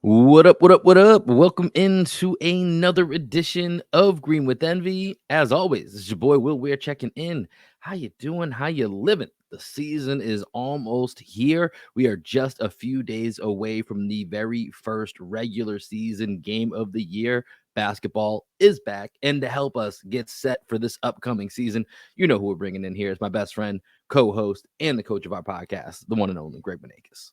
What up, what up, what up? Welcome into another edition of Green with Envy. As always, it's your boy Will Weir checking in. How you doing? How you living? The season is almost here. We are just a few days away from the very first regular season game of the year. Basketball is back. And to help us get set for this upcoming season, you know who we're bringing in here is my best friend, co-host, and the coach of our podcast, the one and only Greg Manakis.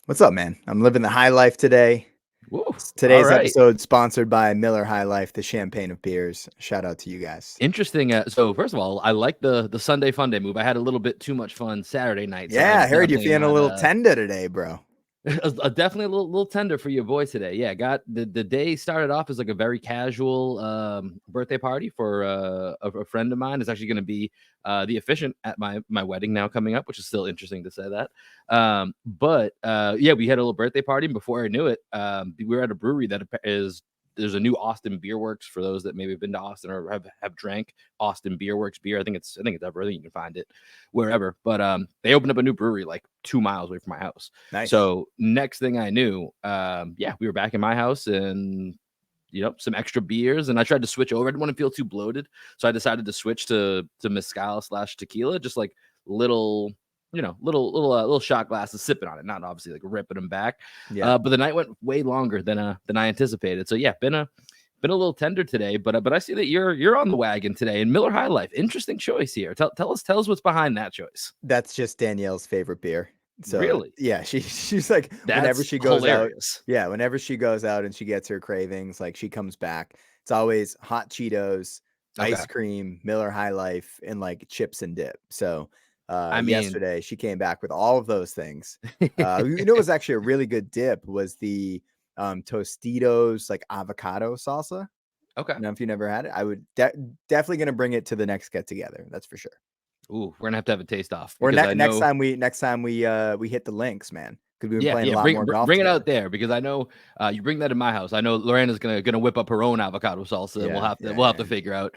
What's up, man? I'm living the high life today. Woo, all Today's right. episode sponsored by Miller High Life, the champagne of beers. Shout out to you guys. Interesting. So first of all, I like the Sunday fun day move. I had a little bit too much fun Saturday night. So Yeah, I heard you're definitely feeling a not, little tender today, bro. definitely a little tender for your boy today. Yeah, got the day started off as like a very casual birthday party for a friend of mine. It's actually going to be the officiant at my wedding now coming up, which is still interesting to say that. But yeah, we had a little birthday party, and before I knew it, we were at a brewery that is. There's a new Austin Beer Works for those that maybe have been to Austin or have drank Austin Beer Works beer. I think it's ever. I think you can find it wherever. But they opened up a new brewery like 2 miles away from my house. Nice. So next thing I knew, yeah, we were back in my house and some extra beers, and I tried to switch over. I didn't want to feel too bloated, so I decided to switch to mezcal / tequila, just like little shot glasses, sipping on it, not obviously like ripping them back. Yeah. But the night went way longer than I anticipated. So yeah, been a little tender today, but I see that you're on the wagon today. And Miller High Life, interesting choice here. Tell us what's behind that choice. That's just Danielle's favorite beer. So Really? yeah, she's like That's whenever she goes hilarious. out. Yeah, whenever she goes out and she gets her cravings, like she comes back. It's always hot Cheetos, Okay. ice cream, Miller High Life, and like chips and dip. So I mean, yesterday she came back with all of those things. It was actually a really good dip was the Tostitos like avocado salsa. Okay. Now, if you never had it, I would definitely going to bring it to the next get together. That's for sure. Ooh, we're gonna have a taste off. Or Because I know, next time we hit the links, man, because we've been playing a lot bring, more golf. Bring it out there, because I know you bring that in my house. I know Lorena's gonna whip up her own avocado salsa. Yeah, We'll have to figure out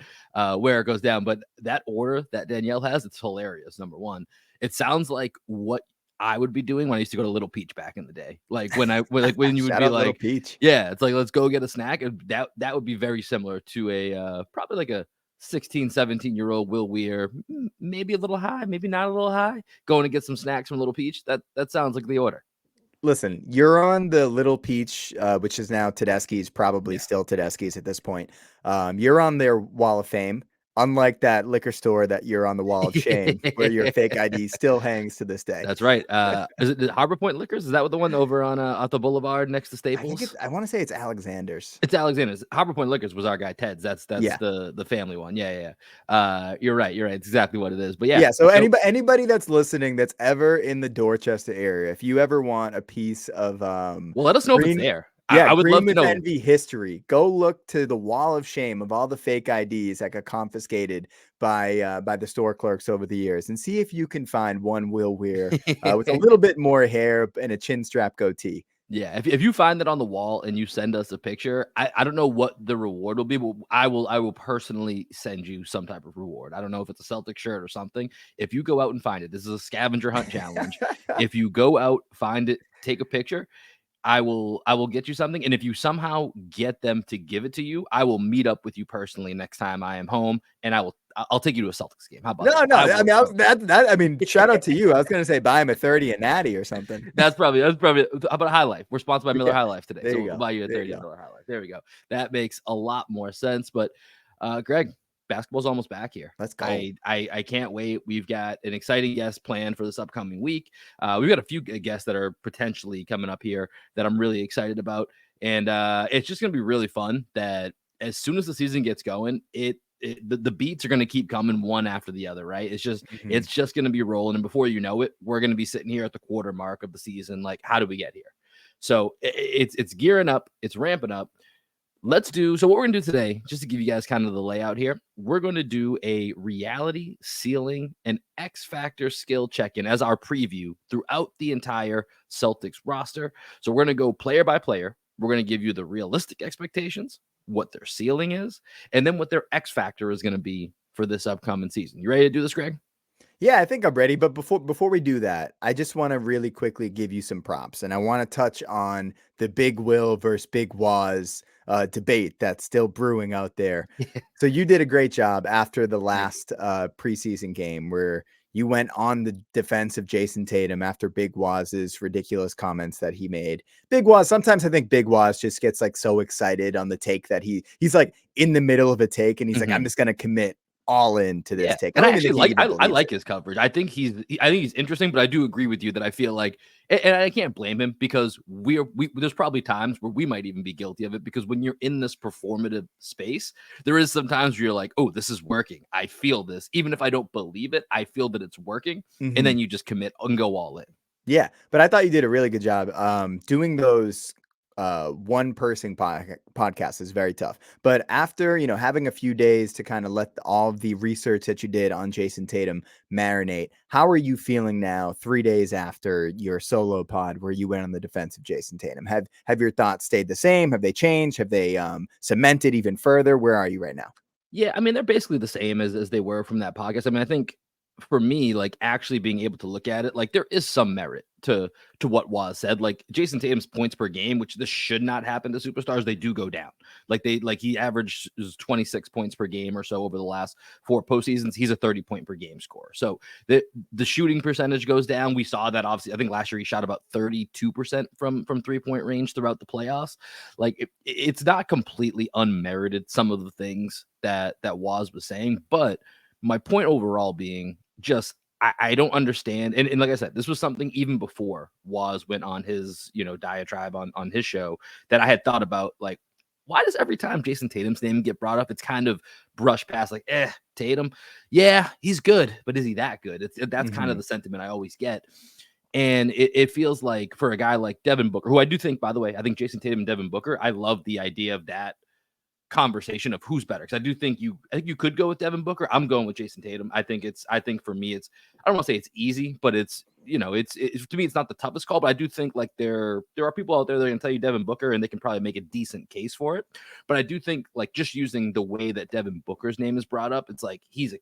where it goes down. But that order that Danielle has, it's hilarious. Number one, it sounds like what I would be doing when I used to go to Little Peach back in the day. Like when you would Shout be out like, Little Peach. yeah, it's like, let's go get a snack. That would be very similar to a probably like a 16, 17-year-old Will Weir, maybe a little high, maybe not a little high, going to get some snacks from Little Peach. That sounds like the order. Listen, you're on the Little Peach, which is now Tedeschi's, probably still Tedeschi's at this point. You're on their wall of fame, unlike that liquor store that you're on the wall of shame, where your fake ID still hangs to this day. That's right. Is it the Harbor Point Liquors? Is that what the one over on at the Boulevard next to Staples? I want to say it's Alexander's. It's Alexander's. Harbor Point Liquors was our guy Ted's. That's Yeah. the family one. Yeah. You're right. It's exactly what it is. But yeah. So anybody that's listening that's ever in the Dorchester area, if you ever want a piece of well, let us know if it's there. Yeah, I would Green love to with know. Envy history. Go look to the wall of shame of all the fake IDs that got confiscated by the store clerks over the years, and see if you can find one Will Weir with a little bit more hair and a chin strap goatee. Yeah, if you find it on the wall and you send us a picture, I don't know what the reward will be, but I will personally send you some type of reward. I don't know if it's a Celtic shirt or something. If you go out and find it, this is a scavenger hunt challenge. If you go out, find it, take a picture, I will get you something. And if you somehow get them to give it to you, I will meet up with you personally next time I am home, and I'll take you to a Celtics game. How about that? I mean, shout out to you. I was gonna say buy him a 30 and natty or something. That's probably how about High Life? We're sponsored by Miller High Life today, so we'll buy you a 30 Miller High Life. There we go. That makes a lot more sense. But Greg, basketball's almost back here. Let's go. I can't wait. We've got an exciting guest planned for this upcoming week. We've got a few guests that are potentially coming up here that I'm really excited about. And it's just going to be really fun that as soon as the season gets going, the beats are going to keep coming one after the other, right? It's just going to be rolling. And before you know it, we're going to be sitting here at the quarter mark of the season. Like, how do we get here? So it's gearing up. It's ramping up. So what we're going to do today, just to give you guys kind of the layout here, we're going to do a reality, ceiling, and X Factor skill check-in as our preview throughout the entire Celtics roster. So we're going to go player by player. We're going to give you the realistic expectations, what their ceiling is, and then what their X Factor is going to be for this upcoming season. You ready to do this, Greg? Yeah, I think I'm ready. But before we do that, I just want to really quickly give you some props, and I want to touch on the Big Will versus Big Waz debate that's still brewing out there. So you did a great job after the Thank you. last preseason game where you went on the defense of Jayson Tatum after Big Waz's ridiculous comments that he made. Big Waz, sometimes I think Big Waz just gets like so excited on the take that he's like in the middle of a take and he's like, I'm just gonna commit all into this Yeah, take. I and I don't even actually think he like even I believes like it. his coverage. I think he's interesting, but I do agree with you that I feel like, and I can't blame him because there's probably times where we might even be guilty of it because when you're in this performative space, there is sometimes where you're like, oh, this is working. I feel this, even if I don't believe it, I feel that it's working, and Mhm. then you just commit and go all in. Yeah, but I thought you did a really good job. Doing those one person podcasts is very tough. But after, having a few days to kind of let all of the research that you did on Jayson Tatum marinate, how are you feeling now 3 days after your solo pod where you went on the defense of Jayson Tatum? Have your thoughts stayed the same? Have they changed? Have they cemented even further? Where are you right now? Yeah, I mean, they're basically the same as they were from that podcast. I mean, I think for me, like actually being able to look at it, like there is some merit to what was said. Like Jason Tatum's points per game, which this should not happen to superstars, they do go down. Like he averaged 26 points per game or so over the last 4 postseasons. He's a 30 point per game scorer. So the shooting percentage goes down. We saw that obviously. I think last year he shot about 32% from 3 point range throughout the playoffs. Like it's not completely unmerited, some of the things that Waz was saying, but my point overall being just I don't understand. And like I said, this was something even before Waz went on his, diatribe on his show that I had thought about. Like, why does every time Jason Tatum's name get brought up, it's kind of brushed past like, Tatum. Yeah, he's good, but is he that good? That's kind of Hmm. the sentiment I always get. And it feels like for a guy like Devin Booker, who I do think, by the way, I think Jason Tatum and Devin Booker, I love the idea of that conversation of who's better. Because I think you could go with Devin Booker. I'm going with Jason Tatum. I think for me, I don't want to say it's easy, but it's, to me, it's not the toughest call, but I do think like there are people out there that can tell you Devin Booker and they can probably make a decent case for it. But I do think like just using the way that Devin Booker's name is brought up, it's like he's a,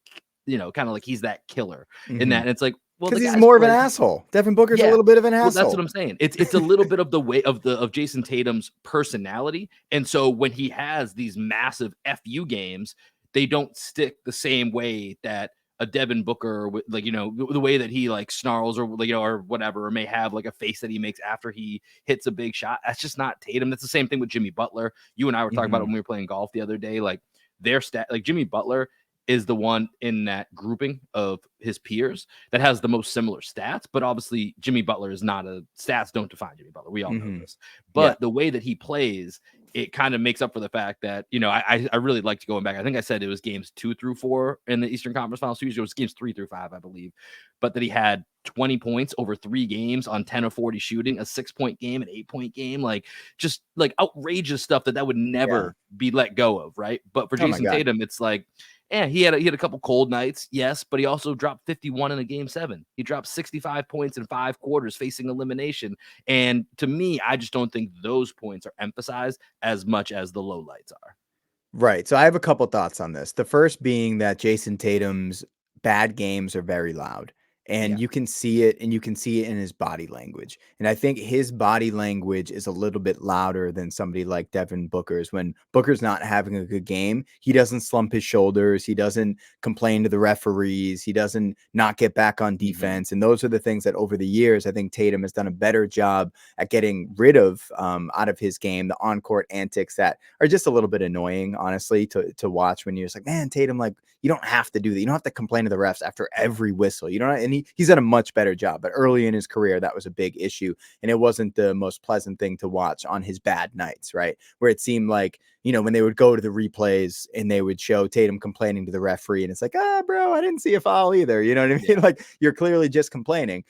kind of like he's that killer in Hmm. that. And it's like, well, Because the he's guy's more of an played. asshole. Devin Booker's a Yeah. little bit of an Well, that's what asshole. I'm saying. It's a little bit of the way of Jason Tatum's personality. And so when he has these massive FU games, they don't stick the same way that a Devin Booker, like, the way that he like snarls or like, or whatever, or may have like a face that he makes after he hits a big shot. That's just not Tatum. That's the same thing with Jimmy Butler. You and I were talking about it Hmm. when we were playing golf the other day. Like their stat, like Jimmy Butler is the one in that grouping of his peers that has the most similar stats. But obviously, Jimmy Butler is not a stats don't define Jimmy Butler. We all know Hmm. this. Yeah. But the way that he plays, it kind of makes up for the fact that, I really liked going back. I think I said it was games 2 through 4 in the Eastern Conference Finals. Usually it was games 3 through 5, I believe. But that he had 20 points over 3 games on 10 of 40 shooting, a 6 point game, an 8 point game, like just like outrageous stuff that would Yeah. never be let go of, right? But for Oh my Jason God. Tatum, it's like, yeah, he had a couple cold nights, yes, but he also dropped 51 in a game 7. He dropped 65 points in 5 quarters facing elimination. And to me, I just don't think those points are emphasized as much as the lowlights are. Right. So I have a couple thoughts on this. The first being that Jason Tatum's bad games are very loud. And Yeah. you can see it, and you can see it in his body language. And I think his body language is a little bit louder than somebody like Devin Booker's. When Booker's not having a good game, he doesn't slump his shoulders. He doesn't complain to the referees. He doesn't not get back on Mhm. defense. And those are the things that over the years, I think Tatum has done a better job at getting rid of out of his game, the on-court antics that are just a little bit annoying, honestly, to watch when you're just like, man, Tatum, like, you don't have to do that. You don't have to complain to the refs after every whistle. You know, and he's done a much better job. But early in his career, that was a big issue. And it wasn't the most pleasant thing to watch on his bad nights, right? Where it seemed like, when they would go to the replays and they would show Tatum complaining to the referee, and it's like, bro, I didn't see a foul either. You know what I mean? Yeah. Like, you're clearly just complaining.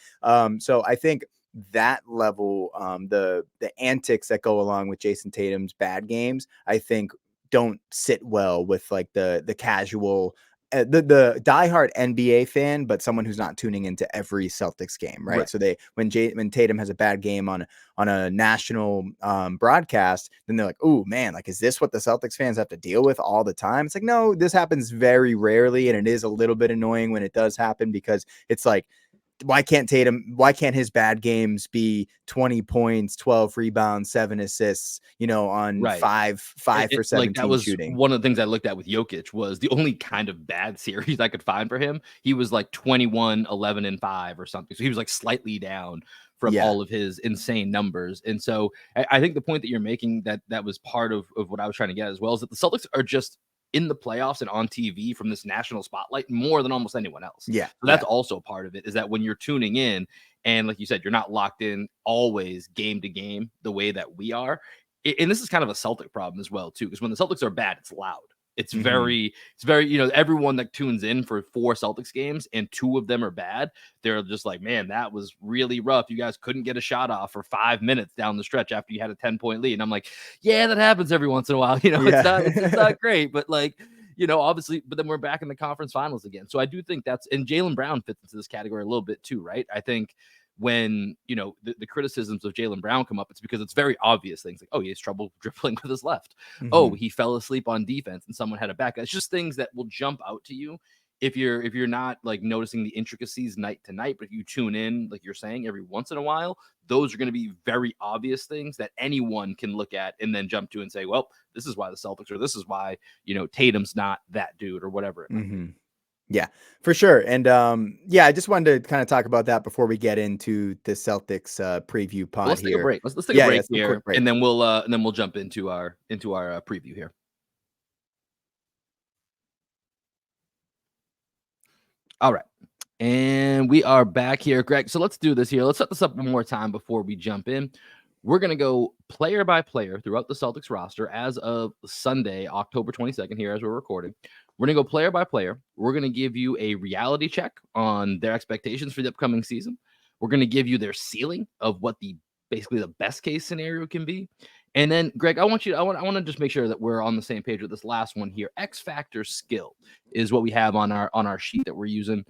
So I think that level, the antics that go along with Jason Tatum's bad games, I think don't sit well with like the casual the diehard NBA fan, but someone who's not tuning into every Celtics game, right? So when Tatum has a bad game on a national broadcast, then they're like, oh man, like, is this what the Celtics fans have to deal with all the time? It's like, no, this happens very rarely, and it is a little bit annoying when it does happen, because it's like, why can't his bad games be 20 points, 12 rebounds, 7 assists, on 5 for 17 that was shooting? One of the things I looked at with Jokic was the only kind of bad series I could find for him. He was like 21, 11, and 5 or something. So he was like slightly down from all of his insane numbers. And so I think the point that you're making, that was part of what I was trying to get as well, is that the Celtics are just in the playoffs and on TV from this national spotlight more than almost anyone else. Yeah. So that's also part of it, is that when you're tuning in, and like you said, you're not locked in always game to game the way that we are. And this is kind of a Celtic problem as well, too, because when the Celtics are bad, it's loud. It's very, everyone that tunes in for 4 Celtics games and 2 of them are bad, they're just like, man, that was really rough. You guys couldn't get a shot off for 5 minutes down the stretch after you had a 10-point lead. And I'm like, yeah, that happens every once in a while. It's not great, but like, obviously, but then we're back in the conference finals again. So I do think and Jaylen Brown fits into this category a little bit too, right? I think when the criticisms of Jaylen Brown come up, it's because it's very obvious things like, oh, he has trouble dribbling with his left. Oh, he fell asleep on defense and someone had a back. It's just things that will jump out to you if you're not like noticing the intricacies night to night. But if you tune in, like you're saying, every once in a while, those are going to be very obvious things that anyone can look at and then jump to and say, well, this is why the Celtics, or this is why Tatum's not that dude, or whatever it might be. Yeah, for sure. And I just wanted to kind of talk about that before we get into the Celtics preview pod. Let's take a break. Let's take a break here, and then we'll jump into our preview here. All right, and we are back here, Greg. So let's do this here. Let's set this up one more time before we jump in. We're going to go player by player throughout the Celtics roster as of Sunday, October 22nd, here as we're recording. We're going to go player by player. We're going to give you a reality check on their expectations for the upcoming season. We're going to give you their ceiling of what basically the best case scenario can be. And then, Greg, I want to just make sure that we're on the same page with this last one here. X factor skill is what we have on our sheet that we're using.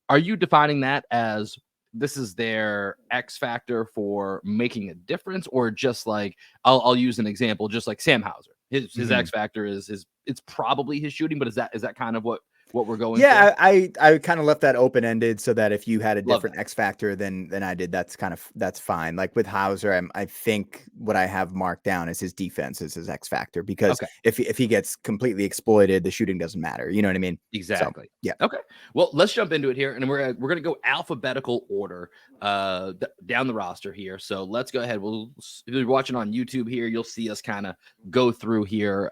Are you defining that as this is their X factor for making a difference, or just like I'll use an example, just like Sam Hauser? His X factor is it's probably his shooting, but is that kind of what we're going? Yeah, for? I kind of left that open ended so that if you had a different X factor than I did, that's fine. Like with Hauser, I think what I have marked down is his defense is his X factor, because if he gets completely exploited, the shooting doesn't matter. You know what I mean? Exactly. So, yeah. Okay. Well, let's jump into it here, and we're gonna go alphabetical order down the roster here. So let's go ahead. If you're watching on YouTube here, you'll see us kind of go through here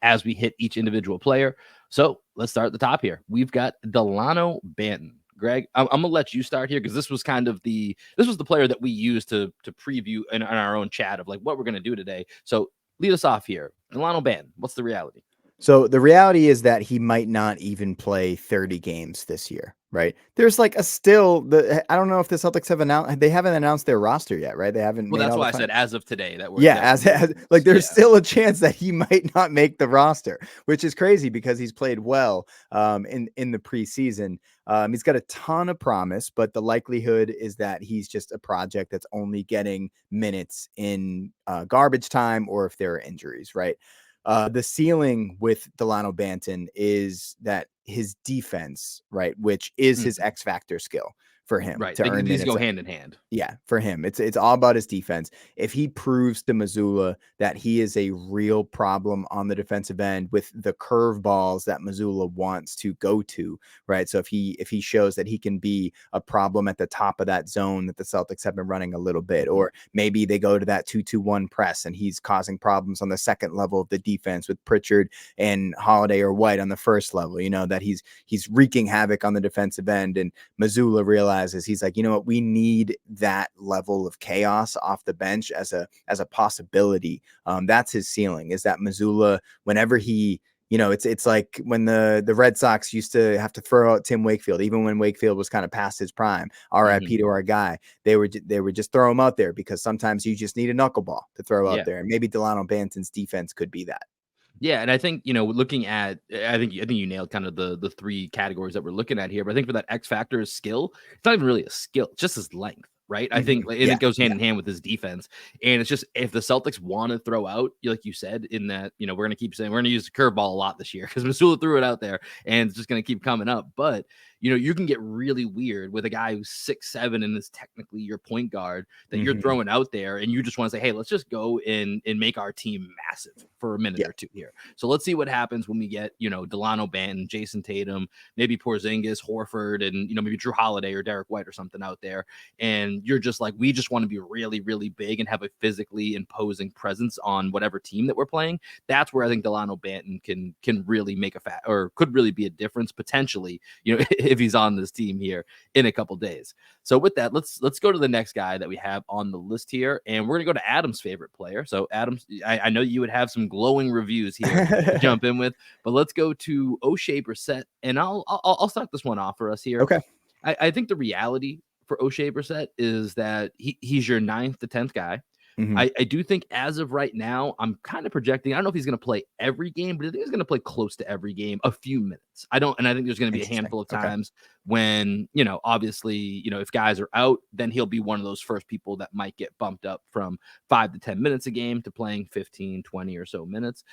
as we hit each individual player. So let's start at the top here. We've got Dalano Banton. Greg, I'm gonna let you start here, because this was the player that we used to preview in our own chat of like what we're gonna do today. So lead us off here. Dalano Banton, what's the reality? So the reality is that he might not even play 30 games this year, right? There's like I don't know if the Celtics haven't announced their roster yet, right? They haven't. Well, that's why I said as of today that we're there's still a chance that he might not make the roster, which is crazy because he's played well in the preseason. He's got a ton of promise, but the likelihood is that he's just a project that's only getting minutes in garbage time, or if there are injuries, right? The ceiling with Dalano Banton is that his defense, right, which is his X factor skill for him, right? To earn these go hand in hand. Yeah, for him, it's all about his defense. If he proves to Mazzulla that he is a real problem on the defensive end with the curveballs that Mazzulla wants to go to, right? So if he shows that he can be a problem at the top of that zone that the Celtics have been running a little bit, or maybe they go to that 2-2-1 press and he's causing problems on the second level of the defense with Pritchard and Holiday or White on the first level, that he's wreaking havoc on the defensive end, and Mazzulla realizes he's like, you know what, we need that level of chaos off the bench as a possibility. That's his ceiling, is that Mazzulla, whenever he, it's like when the Red Sox used to have to throw out Tim Wakefield, even when Wakefield was kind of past his prime, RIP to our guy, they would just throw him out there because sometimes you just need a knuckleball to throw out there. And maybe Dalano Banton's defense could be that. Yeah, and I think, looking at I think you nailed kind of the three categories that we're looking at here, but I think for that X factor is skill, it's not even really a skill, it's just his length, right? I think and Yeah, it goes hand yeah. in hand with his defense. And it's just if the Celtics want to throw out, like you said, in that, we're gonna keep saying we're gonna use the curveball a lot this year because Masula threw it out there and it's just gonna keep coming up. But you can get really weird with a guy who's 6'7" and is technically your point guard that you're Mhm. throwing out there, and you just want to say, hey, let's just go and make our team massive for a minute Yeah. or two here. So let's see what happens when we get, Dalano Banton, Jayson Tatum, maybe Porzingis, Horford, and maybe Jrue Holiday or Derrick White or something out there. And you're just like, we just want to be really, really big and have a physically imposing presence on whatever team that we're playing. That's where I think Dalano Banton can really make or could really be a difference potentially, if he's on this team here in a couple days. So with that, let's go to the next guy that we have on the list here, and we're gonna go to Adam's favorite player. So Adam, I know you would have some glowing reviews here to jump in with, but let's go to O'Shea Brissett, and I'll start this one off for us here. Okay. I think the reality for O'Shea Brissett is that he's your 9th to 10th guy. Mhm. I do think as of right now, I'm kind of projecting. I don't know if he's going to play every game, but I think he's going to play close to every game, a few minutes. I think there's going to be a Interesting. handful of Okay. times when, obviously, if guys are out, then he'll be one of those first people that might get bumped up from 5 to 10 minutes a game to playing 15, 20 or so minutes.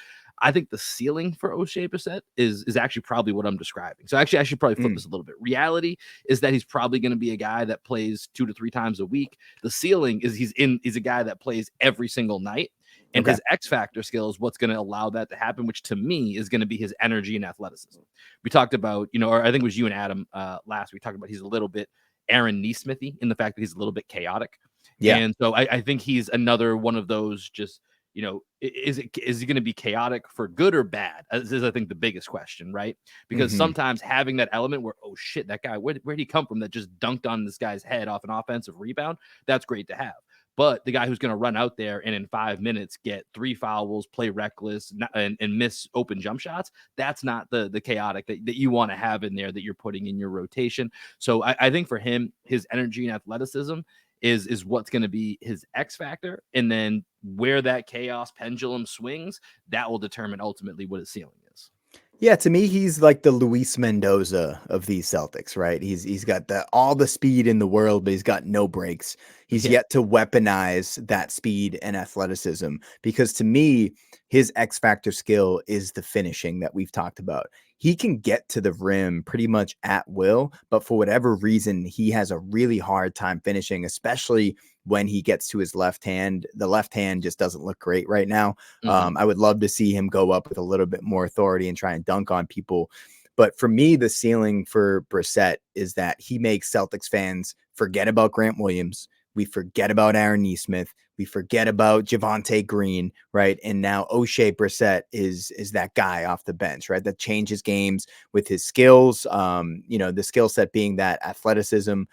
I think the ceiling for O'Shea Brissett is actually probably what I'm describing. So actually, I should probably flip Mm. this a little bit. Reality is that he's probably going to be a guy that plays 2 to 3 times a week. The ceiling is he's a guy that plays every single night. And Okay. his X factor skill is what's going to allow that to happen, which to me is going to be his energy and athleticism. We talked about, or I think it was you and Adam last week, talked about he's a little bit Aaron Neesmithy in the fact that he's a little bit chaotic. Yeah. And so I think he's another one of those just, is he going to be chaotic for good or bad? This is, I think, the biggest question, right? Because Mhm. sometimes having that element where, oh shit, that guy, where'd he come from that just dunked on this guy's head off an offensive rebound? That's great to have. But the guy who's going to run out there and in 5 minutes get 3 fouls, play reckless, and miss open jump shots, that's not the chaotic that you want to have in there that you're putting in your rotation. So I think for him, his energy and athleticism is what's going to be his X factor. And then where that chaos pendulum swings, that will determine ultimately what his ceiling is. Yeah, to me, he's like the Luis Mendoza of these Celtics, right? He's got all the speed in the world, but he's got no breaks. He's Yeah. yet to weaponize that speed and athleticism because to me, his X factor skill is the finishing that we've talked about. He can get to the rim pretty much at will, but for whatever reason, he has a really hard time finishing, especially when he gets to his left hand. The left hand just doesn't look great right now. Mhm. I would love to see him go up with a little bit more authority and try and dunk on people. But for me, the ceiling for Brissett is that he makes Celtics fans forget about Grant Williams. We forget about Aaron Nesmith. We forget about Javonte Green, right? And now O'Shea Brissett is that guy off the bench, right? That changes games with his skills. The skill set being that athleticism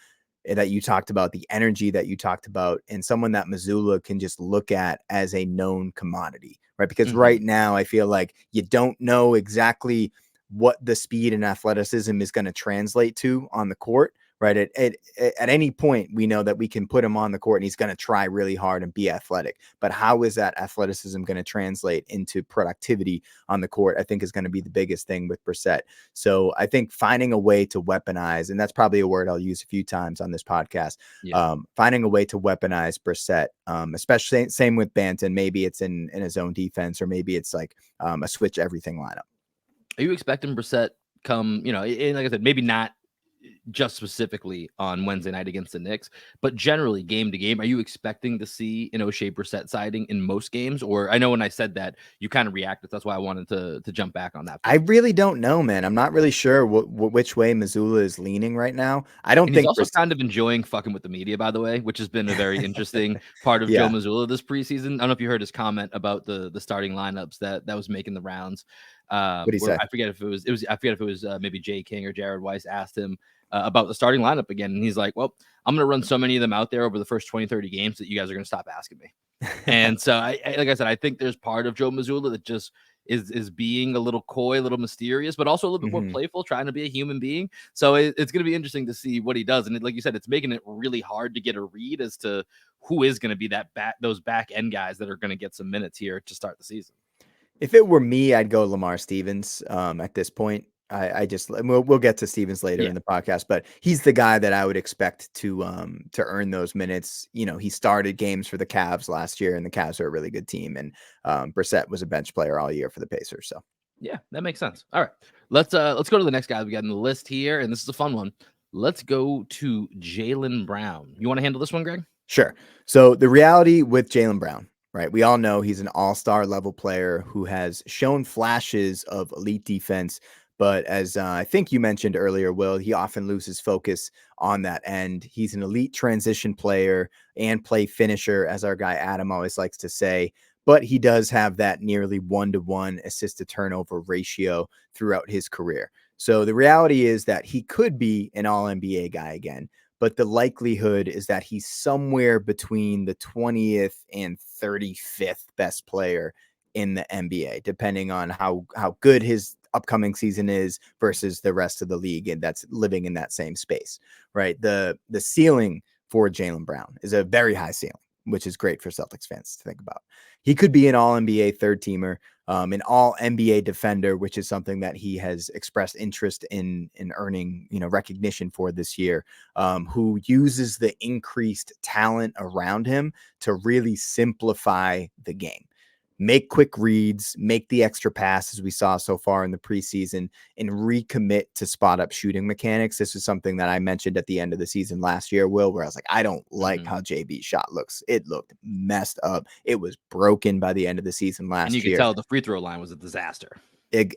that you talked about, the energy that you talked about, and someone that Missoula can just look at as a known commodity, right? Because Mhm. right now I feel like you don't know exactly what the speed and athleticism is going to translate to on the court, right? At any point, we know that we can put him on the court and he's going to try really hard and be athletic. But how is that athleticism going to translate into productivity on the court? I think is going to be the biggest thing with Brissett. So I think finding a way to weaponize, and that's probably a word I'll use a few times on this podcast, Yeah. finding a way to weaponize Brissett, especially same with Banton. Maybe it's in his own defense, or maybe it's like a switch everything lineup. Are you expecting Brissett come, and like I said, maybe not just specifically on Wednesday night against the Knicks, but generally game to game, are you expecting to see an O'Shea Brissett sighting in most games? Or I know when I said that, you kind of reacted. That's why I wanted to jump back on that for I you. really don't know, man. I'm not really sure which way Missoula is leaning right now. I don't And he's think also kind of enjoying fucking with the media, by the way, which has been a very interesting part of Joe yeah. Mazzulla this preseason. I don't know if you heard his comment about the starting lineups that was making the rounds. What do you Where say? I forget if it was maybe Jay King or Jared Weiss asked him about the starting lineup again, and he's like, "Well, I'm going to run so many of them out there over the first 20, 30 games that you guys are going to stop asking me." And so, like I said, I think there's part of Joe Mazzulla that just is being a little coy, a little mysterious, but also a little bit more Mhm. playful, trying to be a human being. So it's going to be interesting to see what he does. And like you said, it's making it really hard to get a read as to who is going to be those back end guys that are going to get some minutes here to start the season. If it were me, I'd go Lamar Stevens at this point. We'll get to Stevens later Yeah. in the podcast, but he's the guy that I would expect to earn those minutes. You know, he started games for the Cavs last year, and the Cavs are a really good team. And Brissett was a bench player all year for the Pacers. So Yeah, that makes sense. All right. Let's go to the next guy we got in the list here, and this is a fun one. Let's go to Jaylen Brown. You want to handle this one, Greg? sure. So the reality with Jaylen Brown, right? We all know he's an all-star level player who has shown flashes of elite defense. But as I think you mentioned earlier, Will, he often loses focus on that end. He's an elite transition player and play finisher, as our guy Adam always likes to say. But he does have that nearly 1-to-1 assist to turnover ratio throughout his career. So the reality is that he could be an all NBA guy again, but the likelihood is that he's somewhere between the 20th and 35th best player in the NBA, depending on how good his upcoming season is versus the rest of the league, and that's living in that same space, right? The ceiling for Jaylen Brown is a very high ceiling, which is great for Celtics fans to think about. He could be an all NBA third teamer, an all NBA defender, which is something that he has expressed interest in earning, recognition for this year, who uses the increased talent around him to really simplify the game. Make quick reads, make the extra passes we saw so far in the preseason, and recommit to spot up shooting mechanics. This is something that I mentioned at the end of the season last year, Will, where I was like, I don't like how JB's shot looks. It looked messed up. It was broken by the end of the season last And you year. could tell the free throw line was a disaster.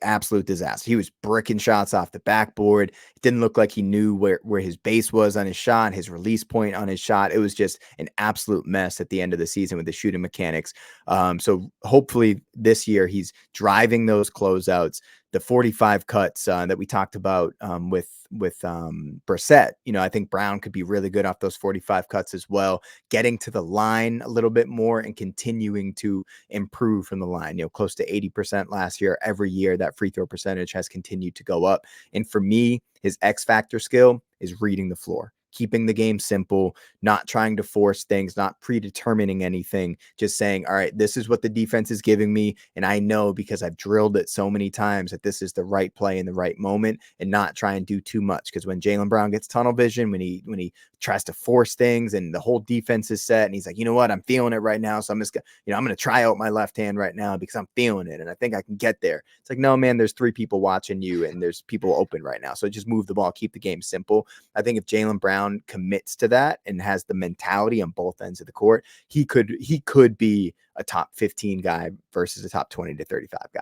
Absolute disaster. He was bricking shots off the backboard. It didn't look like he knew where his base was on his shot, his release point on his shot. It was just an absolute mess at the end of the season with the shooting mechanics. So hopefully this year he's driving those closeouts, the 45 cuts that we talked about with Brissett. I think Brown could be really good off those 45 cuts as well, getting to the line a little bit more and continuing to improve from the line, close to 80% last year. Every year that free throw percentage has continued to go up. And for me, his X factor skill is reading the floor, keeping the game simple, not trying to force things, not predetermining anything, just saying, all right, this is what the defense is giving me. And I know because I've drilled it so many times that this is the right play in the right moment, and not try and do too much. Because when Jaylen Brown gets tunnel vision, when he tries to force things and the whole defense is set and he's like, you know what, I'm feeling it right now. So I'm just, I'm going to try out my left hand right now because I'm feeling it. And I think I can get there. It's like, no, man, there's 3 people watching you and there's people open right now. So just move the ball, keep the game simple. I think if Jaylen Brown commits to that and has the mentality on both ends of the court, he could be a top 15 guy versus a top 20 to 35 guy.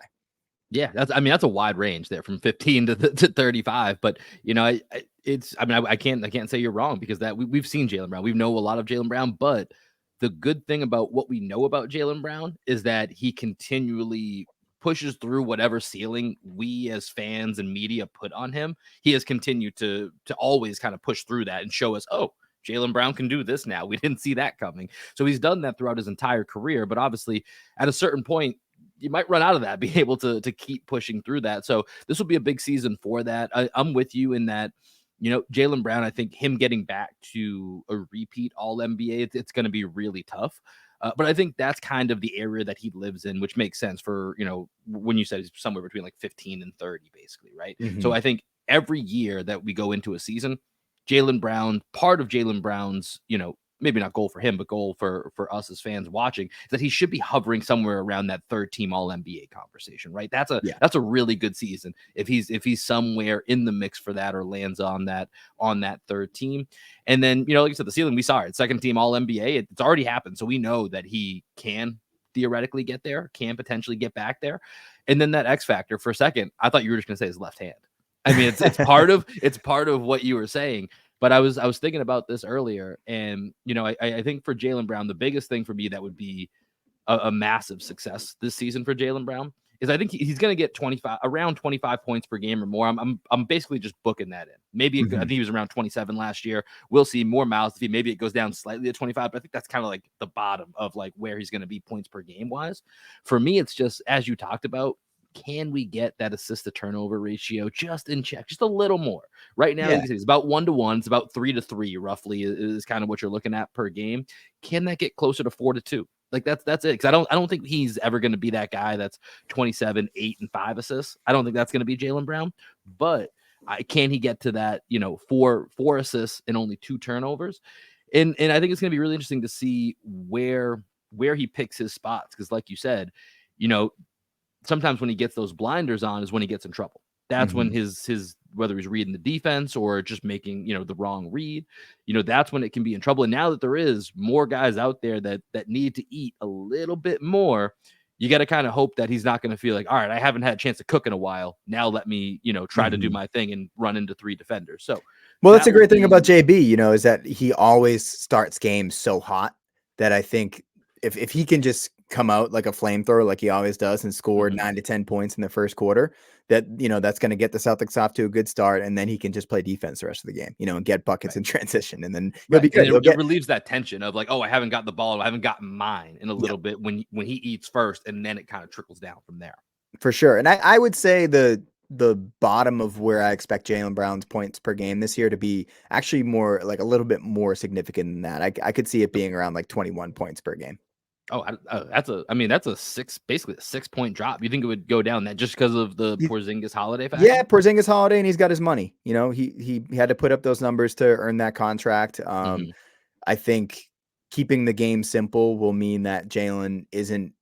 Yeah, that's a wide range there from 15 to 35. But I can't say you're wrong, because that we've seen Jaylen Brown. We know a lot of Jaylen Brown, but the good thing about what we know about Jaylen Brown is that he continually pushes through whatever ceiling we as fans and media put on him. He has continued to always kind of push through that and show us, oh, Jaylen Brown can do this now. We didn't see that coming. So he's done that throughout his entire career. But obviously, at a certain point, you might run out of that, being able to keep pushing through that. So this will be a big season for that. I'm with you in that, Jaylen Brown, I think him getting back to a repeat all NBA, it's going to be really tough. But I think that's kind of the area that he lives in, which makes sense for, when you said he's somewhere between like 15 and 30, basically, right? Mm-hmm. So I think every year that we go into a season, Jaylen Brown, part of Jaylen Brown's, maybe not goal for him, but goal for us as fans watching, is that he should be hovering somewhere around that third team all NBA conversation, right? That's a really good season if he's somewhere in the mix for that, or lands on that third team. And then, like you said, the ceiling, we saw it, second team all NBA. It's already happened. So we know that he can theoretically get there, can potentially get back there. And then that X factor, for a second, I thought you were just going to say his left hand. I mean, it's part of what you were saying. But I was thinking about this earlier, and I think for Jaylen Brown, the biggest thing for me that would be a massive success this season for Jaylen Brown is I think he's going to get around 25 points per game or more. I'm basically just booking that in. Maybe I think he was around 27 last year. We'll see more miles. Maybe it goes down slightly to 25, but I think that's kind of like the bottom of like where he's going to be points per game wise. For me, it's just, as you talked about, can we get that assist to turnover ratio just in check, just a little more? Right now, it's about 1-to-1. It's about 3-to-3 roughly is kind of what you're looking at per game. Can that get closer to 4-to-2? Like that's it. Because I don't think he's ever going to be that guy that's 27, 8, and 5 assists. I don't think that's going to be Jaylen Brown. But can he get to that? Four assists and only 2 turnovers, and I think it's going to be really interesting to see where he picks his spots. Because like you said, sometimes when he gets those blinders on is when he gets in trouble. That's when his whether he's reading the defense or just making, the wrong read, that's when it can be in trouble. And now that there is more guys out there that need to eat a little bit more, you got to kind of hope that he's not going to feel like, all right, I haven't had a chance to cook in a while. Now let me, try to do my thing and run into 3 defenders. So, well, that's a great thing about JB, is that he always starts games so hot that I think if he can just come out like a flamethrower, like he always does, and score 9 to 10 points in the first quarter, that, that's going to get the Celtics off to a good start. And then he can just play defense the rest of the game, and get buckets in transition. And then he'll be good. It relieves that tension of like, oh, I haven't got the ball. I haven't gotten mine in a little bit when he eats first, and then it kind of trickles down from there. For sure. And I would say the bottom of where I expect Jaylen Brown's points per game this year to be actually more like a little bit more significant than that. I could see it being around like 21 points per game. Oh, that's a 6-point drop. You think it would go down that just because of the Porzingis Holiday factor? Yeah, Porzingis Holiday, and he's got his money. He had to put up those numbers to earn that contract. I think keeping the game simple will mean that Jaylen isn't,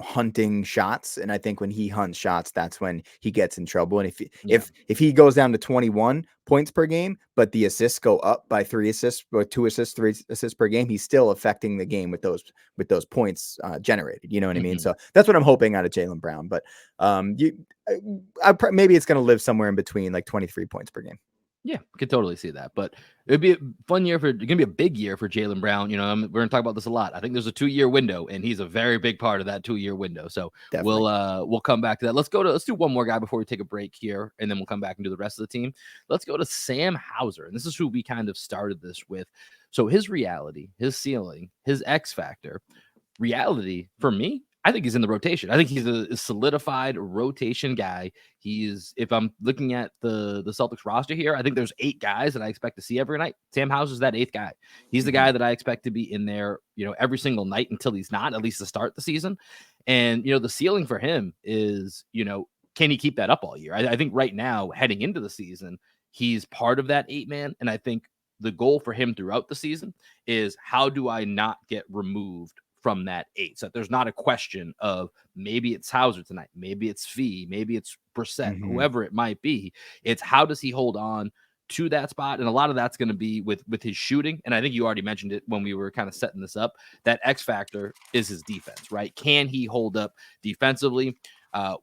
hunting shots. And I think when he hunts shots, that's when he gets in trouble. And if he goes down to 21 points per game, but the assists go up by 3 assists or 2 assists, 3 assists per game, he's still affecting the game with those points generated. You know what I mean? So that's what I'm hoping out of Jaylen Brown. But maybe it's going to live somewhere in between like 23 points per game. Yeah, could totally see that. But it'd be a fun year it's gonna be a big year for Jaylen Brown. We're gonna talk about this a lot. I think there's a 2-year window, and he's a very big part of that 2-year window. So definitely. We'll come back to that. Let's do one more guy before we take a break here, and then we'll come back and do the rest of the team. Let's go to Sam Hauser, and this is who we kind of started this with. So his reality, his ceiling, his X factor. Reality for me, I think he's in the rotation. I think he's a solidified rotation guy. If I'm looking at the Celtics roster here, I think there's 8 guys that I expect to see every night. Sam Hauser's that 8th guy. He's the guy that I expect to be in there, every single night until he's not, at least to start the season. And, the ceiling for him is, can he keep that up all year? I think right now, heading into the season, he's part of that 8-man. And I think the goal for him throughout the season is, how do I not get removed from that 8, so there's not a question of maybe it's Hauser tonight, maybe it's Svi, maybe it's Brissett, whoever it might be. It's how does he hold on to that spot? And a lot of that's going to be with his shooting. And I think you already mentioned it when we were kind of setting this up. That X factor is his defense, right? Can he hold up defensively?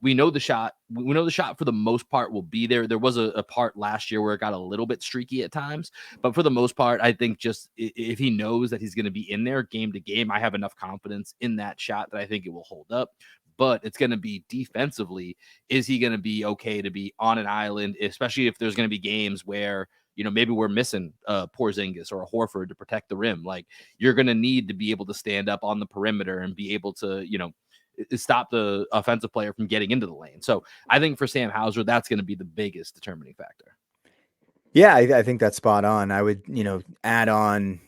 We know the shot. We know the shot for the most part will be there. There was a part last year where it got a little bit streaky at times, but for the most part, I think just if he knows that he's going to be in there game to game, I have enough confidence in that shot that I think it will hold up. But it's going to be defensively. Is he going to be okay to be on an island, especially if there's going to be games where, maybe we're missing Porzingis or a Horford to protect the rim? Like, you're going to need to be able to stand up on the perimeter and be able to, stop the offensive player from getting into the lane. So I think for Sam Hauser, that's going to be the biggest determining factor. Yeah, I think that's spot on. I would, add on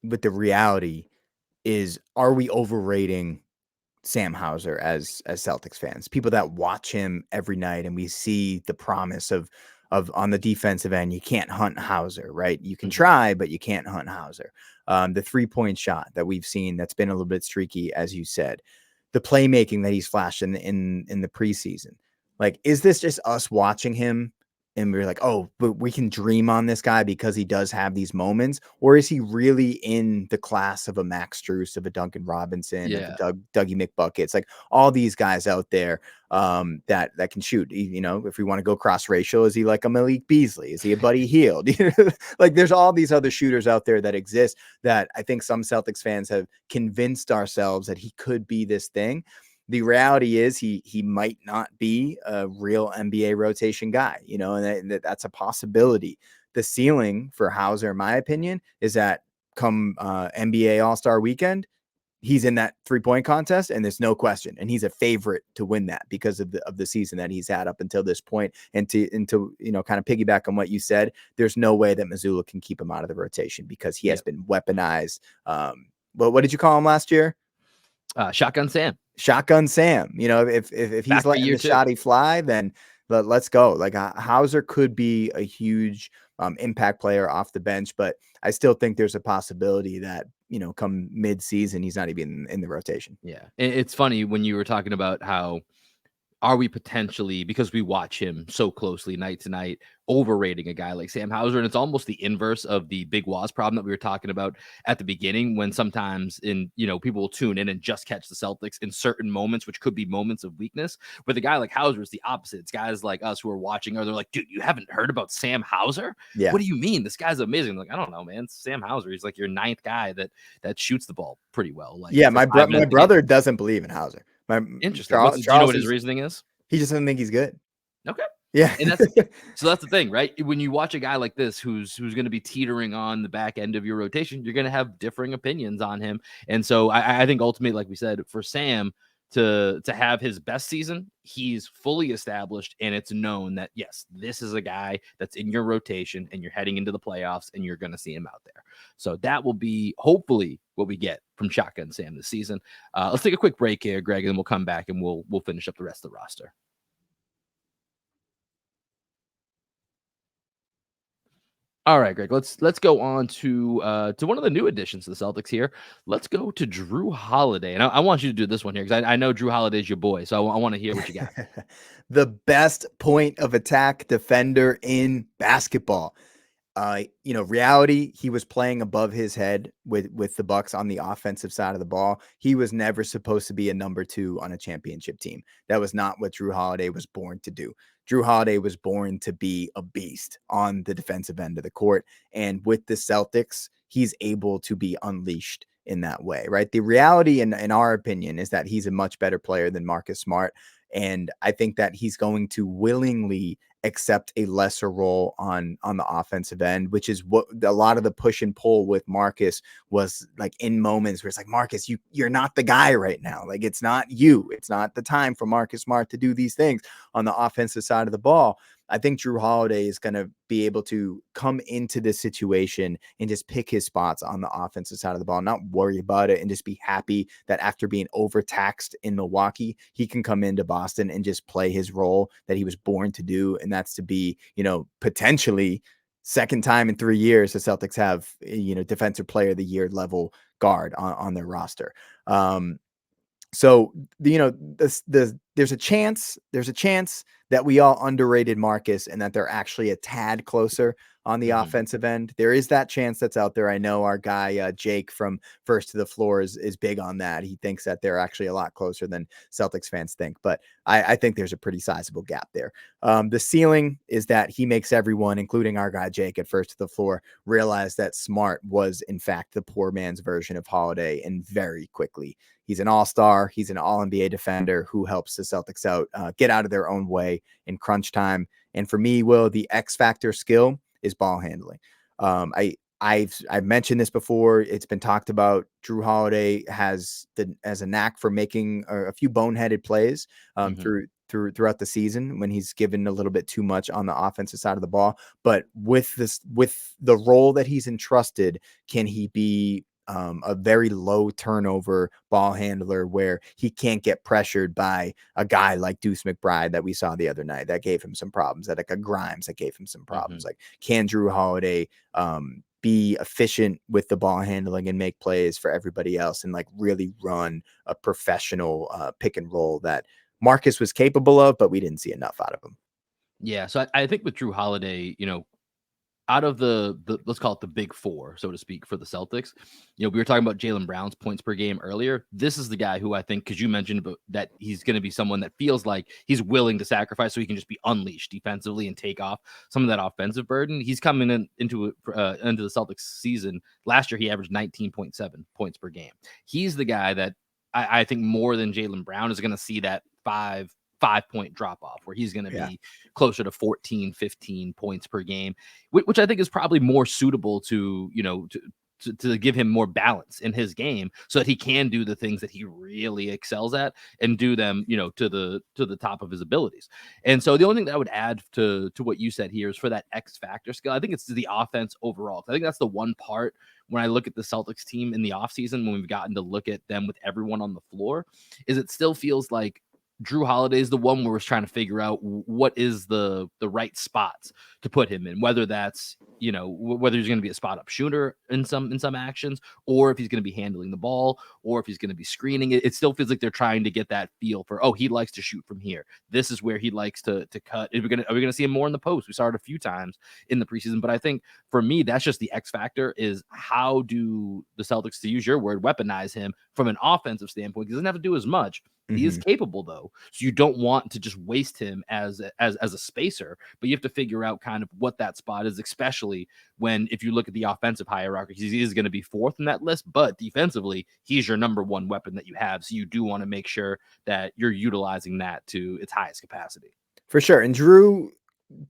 with the reality is, are we overrating Sam Hauser as Celtics fans? People that watch him every night, and we see the promise of on the defensive end, you can't hunt Hauser, right? You can try, but you can't hunt Hauser. The 3-point shot that we've seen that's been a little bit streaky, as you said. The playmaking that he's flashed in the preseason. Like, is this just us watching him and we're like, oh, but we can dream on this guy because he does have these moments? Or is he really in the class of a Max Strus, of a Duncan Robinson, of a Dougie McBuckets, like all these guys out there that can shoot? If we want to go cross-racial, is he like a Malik Beasley? Is he a Buddy Hield? Like, there's all these other shooters out there that exist that I think some Celtics fans have convinced ourselves that he could be this thing. The reality is he might not be a real NBA rotation guy, and that's a possibility. The ceiling for Hauser, in my opinion, is that come NBA All-Star weekend, he's in that 3-point contest, and there's no question. And he's a favorite to win that because of the season that he's had up until this point. And to kind of piggyback on what you said, there's no way that Mazzulla can keep him out of the rotation because he has been weaponized. What did you call him last year? Shotgun Sam. Shotgun Sam. If he's Back for letting year the 2. shotty fly, then let's go. Like Hauser could be a huge impact player off the bench, but I still think there's a possibility that, come mid-season, he's not even in the rotation. Yeah. It's funny when you were talking about how are we potentially, because we watch him so closely night to night, overrating a guy like Sam Hauser? And it's almost the inverse of the Big Waz problem that we were talking about at the beginning, when sometimes people will tune in and just catch the Celtics in certain moments, which could be moments of weakness. But a guy like Hauser is the opposite. It's guys like us who are watching, or they're like, dude, you haven't heard about Sam Hauser? Yeah. What do you mean? This guy's amazing. I'm like, I don't know, man. It's Sam Hauser. He's like your 9th guy that shoots the ball pretty well. Like, yeah, my brother doesn't believe in Hauser. Interesting. Do you know what his reasoning is? He just doesn't think he's good. Okay. Yeah. And that's the thing, right? When you watch a guy like this who's going to be teetering on the back end of your rotation, you're going to have differing opinions on him. And so I think ultimately, like we said, for Sam to have his best season, he's fully established, and it's known that, yes, this is a guy that's in your rotation and you're heading into the playoffs and you're going to see him out there. So that will be hopefully what we get from Shotgun Sam this season. Let's take a quick break here, Greg, and then we'll come back and we'll finish up the rest of the roster. All right, Greg, let's go on to one of the new additions to the Celtics here. Let's go to Jrue Holiday. And I want you to do this one here because I know Jrue Holiday is your boy. So I want to hear what you got. The best point of attack defender in basketball. Reality, he was playing above his head with the Bucks on the offensive side of the ball. He was never supposed to be a number 2 on a championship team. That was not what Jrue Holiday was born to do. Jrue Holiday was born to be a beast on the defensive end of the court. And with the Celtics, he's able to be unleashed in that way, right? The reality, in our opinion, is that he's a much better player than Marcus Smart. And I think that he's going to willingly accept a lesser role on the offensive end, which is what a lot of the push and pull with Marcus was like, in moments where it's like, Marcus, you're not the guy right now. Like, it's not you. It's not the time for Marcus Smart to do these things on the offensive side of the ball. I think Jrue Holiday is going to be able to come into this situation and just pick his spots on the offensive side of the ball, not worry about it, and just be happy that after being overtaxed in Milwaukee, he can come into Boston and just play his role that he was born to do. And that's to be, potentially second time in 3 years the Celtics have, defensive player of the year level guard on their roster. So, there's a chance that we all underrated Marcus and that they're actually a tad closer on the offensive end. There is that chance that's out there. I know our guy, Jake from First to the Floor is big on that. He thinks that they're actually a lot closer than Celtics fans think, but I think there's a pretty sizable gap there. The ceiling is that he makes everyone, including our guy, Jake at First to the Floor, realize that Smart was in fact the poor man's version of Holiday, and very quickly. He's an all-star. He's an all-NBA defender who helps the Celtics out, get out of their own way in crunch time. And for me, Will, the X factor skill is ball handling. I've mentioned this before. It's been talked about. Jrue Holiday has a knack for making a few boneheaded plays throughout the season when he's given a little bit too much on the offensive side of the ball. But with the role that he's entrusted, can he be a very low turnover ball handler where he can't get pressured by a guy like Deuce McBride that we saw the other night that gave him some problems, like a Grimes that gave him some problems? Like, can Jrue Holiday be efficient with the ball handling and make plays for everybody else and like really run a professional pick and roll that Marcus was capable of, but we didn't see enough out of him? Yeah. So I think with Jrue Holiday, out of the let's call it the big 4, so to speak, for the Celtics, we were talking about Jaylen Brown's points per game earlier. This is the guy who I think, because you mentioned that he's going to be someone that feels like he's willing to sacrifice so he can just be unleashed defensively and take off some of that offensive burden. He's coming into the Celtics season. Last year, he averaged 19.7 points per game. He's the guy that I think more than Jaylen Brown is going to see that 5-point drop off where he's going to be closer to 14, 15 points per game, which I think is probably more suitable to to give him more balance in his game so that he can do the things that he really excels at and do them, to the top of his abilities. And so the only thing that I would add to what you said here is for that X factor skill, I think it's the offense overall. I think that's the one part when I look at the Celtics team in the offseason, when we've gotten to look at them with everyone on the floor, is it still feels like Jrue Holiday is the one where we're trying to figure out what is the right spots to put him in, whether that's, whether he's going to be a spot up shooter in some actions, or if he's going to be handling the ball, or if he's going to be screening it. It still feels like they're trying to get that feel for, oh, he likes to shoot from here. This is where he likes to cut. Are we going to see him more in the post? We saw it a few times in the preseason, but I think for me, that's just the X factor is how do the Celtics, to use your word, weaponize him from an offensive standpoint? He doesn't have to do as much. He is capable though, so you don't want to just waste him as a spacer, but you have to figure out kind of what that spot is, especially when if you look at the offensive hierarchy, he is going to be fourth in that list, but defensively, he's your number one weapon that you have, so you do want to make sure that you're utilizing that to its highest capacity. For sure. And Jrue,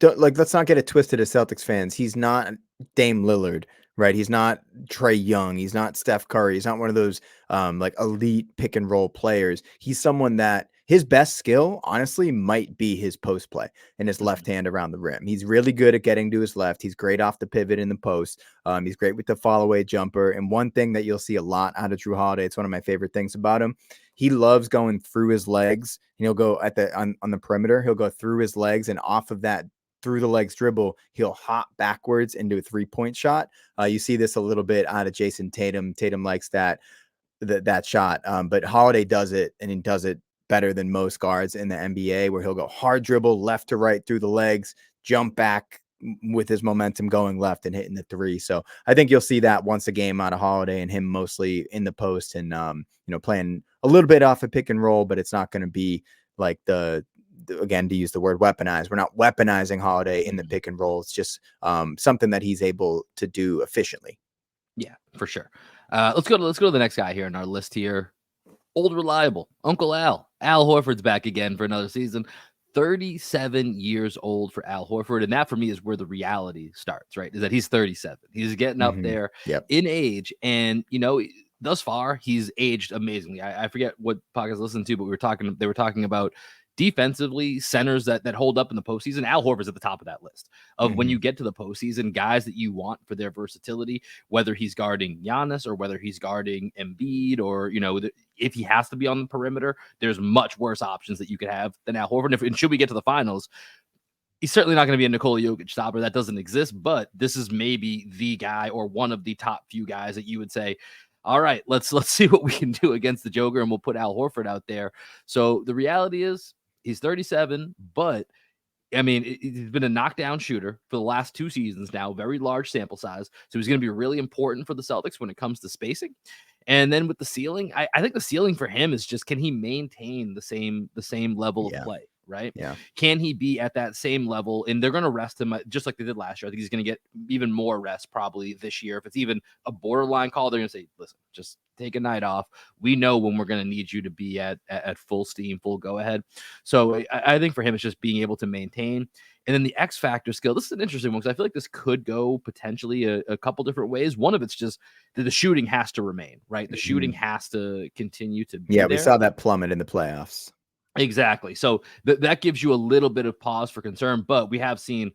let's not get it twisted as Celtics fans. He's not Dame Lillard, right? He's not Trae Young. He's not Steph Curry. He's not one of those elite pick and roll players. He's someone that his best skill, honestly, might be his post play and his left hand around the rim. He's really good at getting to his left. He's great off the pivot in the post. He's great with the fall away jumper. And one thing that you'll see a lot out of Jrue Holiday, it's one of my favorite things about him. He loves going through his legs. He'll go on the perimeter. He'll go through his legs, and off of that through the legs dribble, he'll hop backwards into a 3-point shot. You see this a little bit out of Jayson Tatum. Tatum likes that shot, but Holiday does it, and he does it better than most guards in the NBA, where he'll go hard dribble left to right through the legs, jump back with his momentum going left and hitting the three. So I think you'll see that once a game out of Holiday, and him mostly in the post and playing a little bit off a pick and roll, but it's not going to be like again, to use the word weaponize. We're not weaponizing Holiday in the pick and roll. It's just something that he's able to do efficiently. Yeah, for sure. Let's go to the next guy here in our list here. Old reliable Uncle Al. Al Horford's back again for another season. 37 years old for Al Horford, and that for me is where the reality starts, right? Is that he's 37. He's getting up there in age, and thus far he's aged amazingly. I forget what podcast I listened to, but they were talking about defensively centers that hold up in the postseason. Al Horford's at the top of that list of when you get to the postseason, guys that you want for their versatility, whether he's guarding Giannis or whether he's guarding Embiid, or if he has to be on the perimeter, there's much worse options that you could have than Al Horford. And should we get to the finals, he's certainly not going to be a Nikola Jokic stopper. That doesn't exist, but this is maybe the guy or one of the top few guys that you would say, all right, let's see what we can do against the Joker, and we'll put Al Horford out there. So the reality is he's 37, but I mean, he's been a knockdown shooter for the last 2 seasons now, very large sample size. So he's going to be really important for the Celtics when it comes to spacing. And then with the ceiling, I think the ceiling for him is just, can he maintain the same level of play, right? Yeah. Can he be at that same level? And they're going to rest him just like they did last year. I think he's going to get even more rest probably this year. If it's even a borderline call, they're going to say, listen, just take a night off. We know when we're going to need you to be at full steam, full go ahead. So I think for him, it's just being able to maintain. And then the X factor skill, this is an interesting one because I feel like this could go potentially a couple different ways. One of it's just that the shooting has to remain, right? The shooting has to continue to be there. We saw that plummet in the playoffs. Exactly. So that gives you a little bit of pause for concern, but we have seen,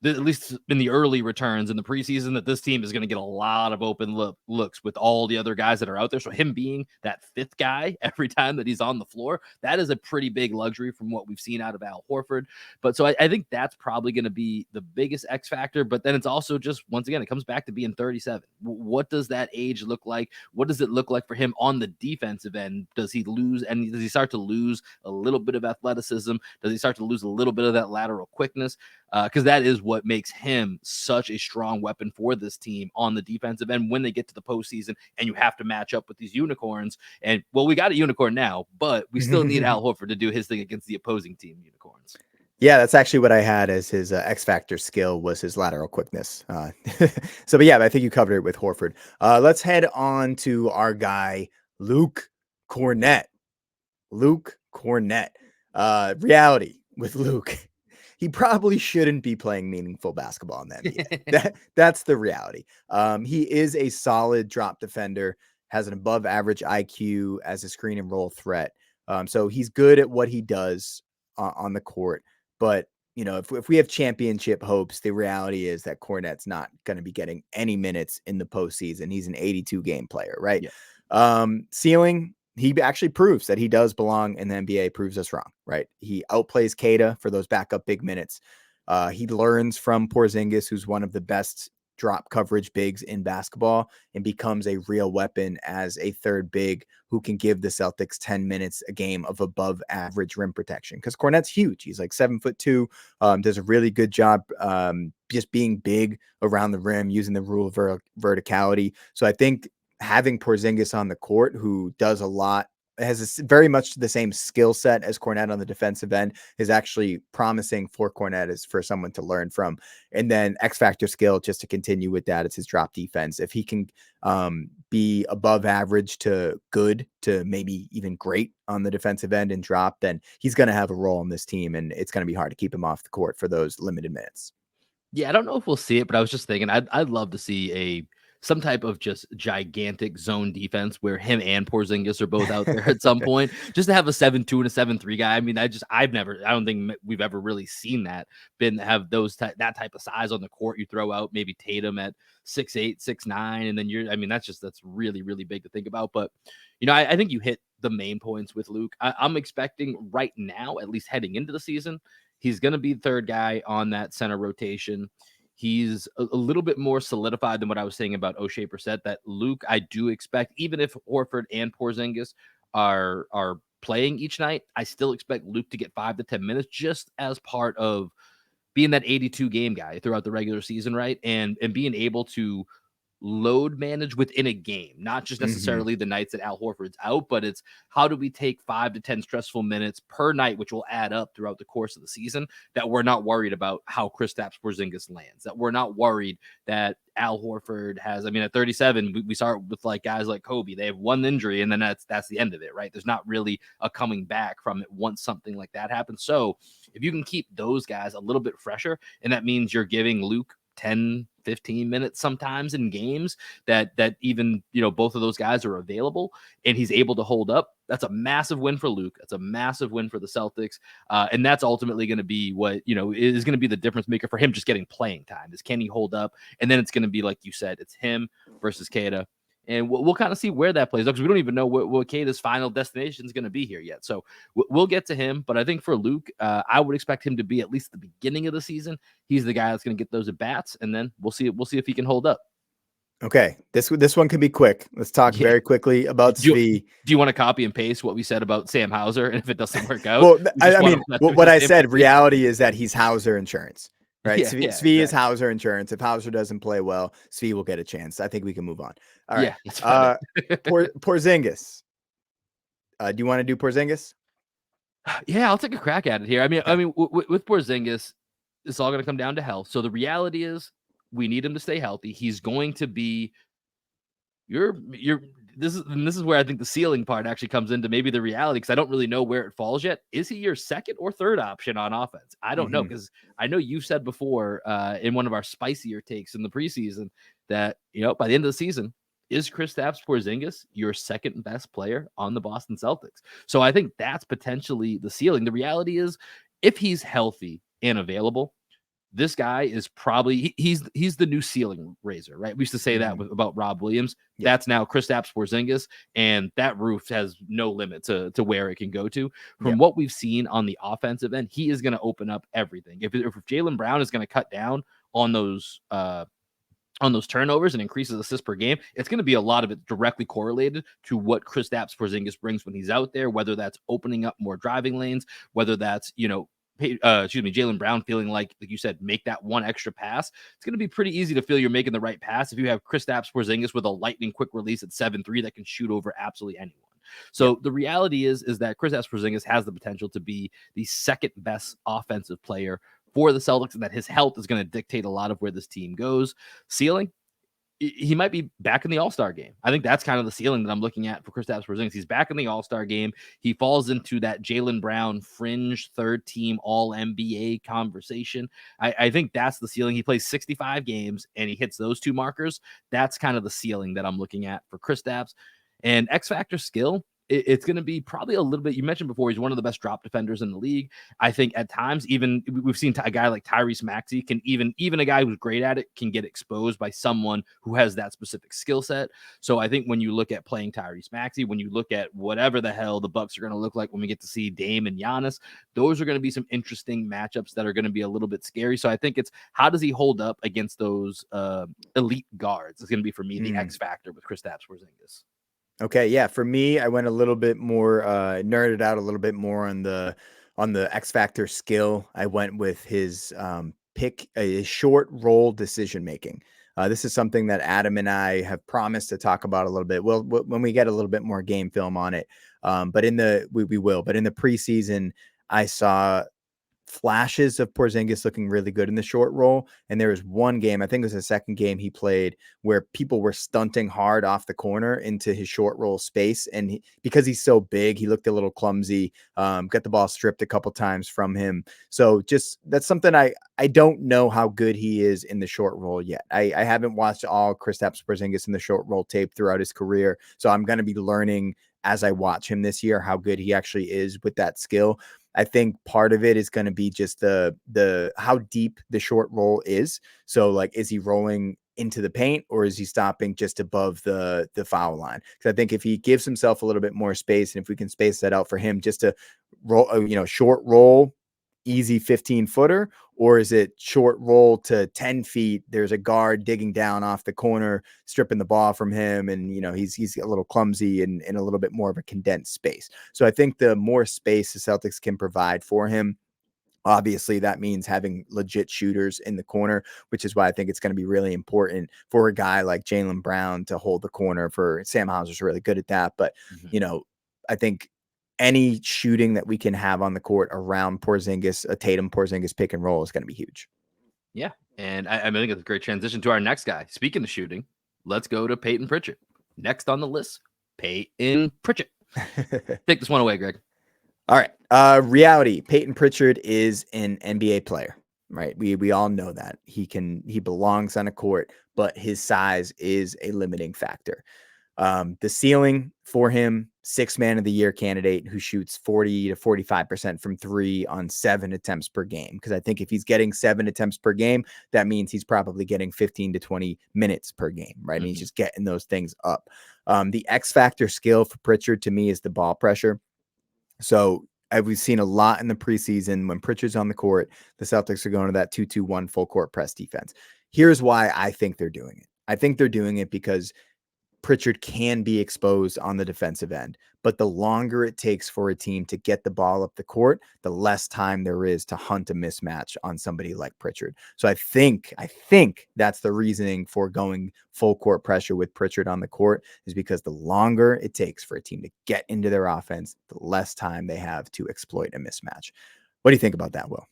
at least in the early returns in the preseason, that this team is going to get a lot of open looks with all the other guys that are out there. So him being that fifth guy every time that he's on the floor, that is a pretty big luxury from what we've seen out of Al Horford. But so I think that's probably going to be the biggest X factor. But then it's also just, once again, it comes back to being 37. What does that age look like? What does it look like for him on the defensive end? Does he lose? And does he start to lose a little bit of athleticism? Does he start to lose a little bit of that lateral quickness? Because that is what makes him such a strong weapon for this team on the defensive end when they get to the postseason and you have to match up with these unicorns. And, well, we got a unicorn now, but we still need Al Horford to do his thing against the opposing team unicorns. Yeah, that's actually what I had as his X factor skill, was his lateral quickness. But yeah, I think you covered it with Horford. Let's head on to our guy, Luke Kornet. Reality with Luke he probably shouldn't be playing meaningful basketball in the NBA. That's the reality. He is a solid drop defender, has an above average IQ as a screen and roll threat. So he's good at what he does on the court. But, if we have championship hopes, the reality is that Kornet's not going to be getting any minutes in the postseason. He's an 82 game player, right? Yeah. Ceiling, he actually proves that he does belong in the NBA, proves us wrong, right? He outplays Queta for those backup big minutes. He learns from Porzingis, who's one of the best drop coverage bigs in basketball, and becomes a real weapon as a third big who can give the Celtics 10 minutes a game of above average rim protection. Because Kornet's huge. He's like 7'2", does a really good job just being big around the rim, using the rule of verticality. So I think having Porzingis on the court, who does a lot, has very much the same skill set as Kornet on the defensive end, is actually promising for Kornet, as for someone to learn from. And then X factor skill, just to continue with that, it's his drop defense. If he can be above average to good to maybe even great on the defensive end and drop, then he's going to have a role in this team, and it's going to be hard to keep him off the court for those limited minutes. Yeah, I don't know if we'll see it, but I was just thinking I'd love to see some type of just gigantic zone defense where him and Porzingis are both out there at some point, just to have a 7-2 and a 7-3 guy. I mean, I don't think we've ever really seen that, have that type of size on the court. You throw out maybe Tatum at 6'8", 6'9", and then that's really, really big to think about. But, I think you hit the main points with Luke. I'm expecting right now, at least heading into the season, he's going to be the third guy on that center rotation. He's a little bit more solidified than what I was saying about O'Shea Brissett. That Luke, I do expect, even if Horford and Porzingis are playing each night, I still expect Luke to get 5 to 10 minutes just as part of being that 82 game guy throughout the regular season, right? And being able to load manage within a game, not just necessarily the nights that Al Horford's out, but it's how do we take 5 to 10 stressful minutes per night, which will add up throughout the course of the season, that we're not worried about how Kristaps Porzingis lands, that we're not worried that Al Horford has, at 37, we start with like guys like Kobe, they have one injury and then that's the end of it, right? There's not really a coming back from it once something like that happens. So if you can keep those guys a little bit fresher, and that means you're giving Luke 10, 15 minutes sometimes in games that even, both of those guys are available and he's able to hold up, that's a massive win for Luke. That's a massive win for the Celtics. And that's ultimately going to be what, is going to be the difference maker for him just getting playing time, is can he hold up? And then it's going to be, like you said, it's him versus Queta. And we'll kind of see where that plays out, because we don't even know what Queta's final destination is going to be here yet. So we'll get to him. But I think for Luke, I would expect him to be at least the beginning of the season. He's the guy that's going to get those at bats, and then we'll see if he can hold up. Okay, this one can be quick. Let's talk very quickly about Svi. Do you want to copy and paste what we said about Sam Hauser? And if it doesn't work out, well, what I said, reality is that he's Hauser insurance. Right. Yeah, Svi exactly. is Hauser insurance. If Hauser doesn't play well, Svi will get a chance. I think we can move on. All right. Yeah, Porzingis. Do you want to do Porzingis? Yeah, I'll take a crack at it here. With Porzingis, it's all going to come down to health. So the reality is we need him to stay healthy. He's going to be this is where I think the ceiling part actually comes into maybe the reality, because I don't really know where it falls yet. Is he your second or third option on offense? I don't know, because I know you said before in one of our spicier takes in the preseason that, by the end of the season, is Kristaps Porzingis your second best player on the Boston Celtics? So I think that's potentially the ceiling. The reality is, if he's healthy and available, this guy is probably he's the new ceiling raiser, right? We used to say that about Rob Williams. Yeah. That's now Kristaps Porzingis, and that roof has no limit to where it can go to. From what we've seen on the offensive end, he is going to open up everything. If Jaylen Brown is going to cut down on those turnovers and increases assists per game, it's going to be a lot of it directly correlated to what Kristaps Porzingis brings when he's out there, whether that's opening up more driving lanes, whether that's, Jaylen Brown feeling like you said, make that one extra pass. It's going to be pretty easy to feel you're making the right pass if you have Kristaps Porzingis with a lightning quick release at 7'3" that can shoot over absolutely anyone. So the reality is that Kristaps Porzingis has the potential to be the second best offensive player for the Celtics, and that his health is going to dictate a lot of where this team goes. Ceiling, he might be back in the All-Star game. I think that's kind of the ceiling that I'm looking at for Kristaps Porzingis. He's back in the All-Star game. He falls into that Jaylen Brown fringe third-team All-NBA conversation. I think that's the ceiling. He plays 65 games, and he hits those two markers. That's kind of the ceiling that I'm looking at for Kristaps. And X-Factor skill, it's going to be probably a little bit. You mentioned before, he's one of the best drop defenders in the league. I think at times, even we've seen a guy like Tyrese Maxey can even a guy who's great at it can get exposed by someone who has that specific skill set. So I think when you look at playing Tyrese Maxey, when you look at whatever the hell the Bucks are going to look like when we get to see Dame and Giannis, those are going to be some interesting matchups that are going to be a little bit scary. So I think it's how does he hold up against those elite guards? It's going to be for me the X factor with Kristaps Porzingis. Okay, yeah. For me, I went a little bit more nerded out a little bit more on the X Factor skill. I went with his pick a short roll decision making. This is something that Adam and I have promised to talk about a little bit. Well, when we get a little bit more game film on it, but we will. But in the preseason, I saw flashes of Porzingis looking really good in the short roll. And there was one game, I think it was the second game he played, where people were stunting hard off the corner into his short roll space. And because he's so big, he looked a little clumsy, got the ball stripped a couple times from him. So just that's something I don't know how good he is in the short roll yet. I haven't watched all Kristaps Porzingis in the short roll tape throughout his career. So I'm going to be learning as I watch him this year how good he actually is with that skill. I think part of it is going to be just the how deep the short roll is. So like, is he rolling into the paint or is he stopping just above the foul line? Because I think if he gives himself a little bit more space, and if we can space that out for him just to roll, short roll, easy 15-footer, or is it short roll to 10 feet? There's a guard digging down off the corner, stripping the ball from him. And, he's a little clumsy and in a little bit more of a condensed space. So I think the more space the Celtics can provide for him, obviously that means having legit shooters in the corner, which is why I think it's going to be really important for a guy like Jaylen Brown to hold the corner. For Sam Hauser's really good at that. But, I think any shooting that we can have on the court around Porzingis, a Tatum Porzingis pick and roll is going to be huge. Yeah. And I think it's a great transition to our next guy. Speaking of shooting, let's go to Payton Pritchard. Next on the list, Payton Pritchard. Take this one away, Greg. All right. Reality. Payton Pritchard is an NBA player, right? We all know that. He belongs on a court, but his size is a limiting factor. The ceiling for him, 6th man of the year candidate who shoots 40 to 45% from 3 on 7 attempts per game. Because I think if he's getting 7 attempts per game, that means he's probably getting 15 to 20 minutes per game, right? And he's just getting those things up. The X factor skill for Pritchard to me is the ball pressure. So we've seen a lot in the preseason when Pritchard's on the court, the Celtics are going to that 2-2-1 full court press defense. Here's why I think they're doing it. I think they're doing it because Pritchard can be exposed on the defensive end, but the longer it takes for a team to get the ball up the court, the less time there is to hunt a mismatch on somebody like Pritchard. So I think that's the reasoning for going full court pressure with Pritchard on the court, is because the longer it takes for a team to get into their offense, the less time they have to exploit a mismatch. What do you think about that, Will?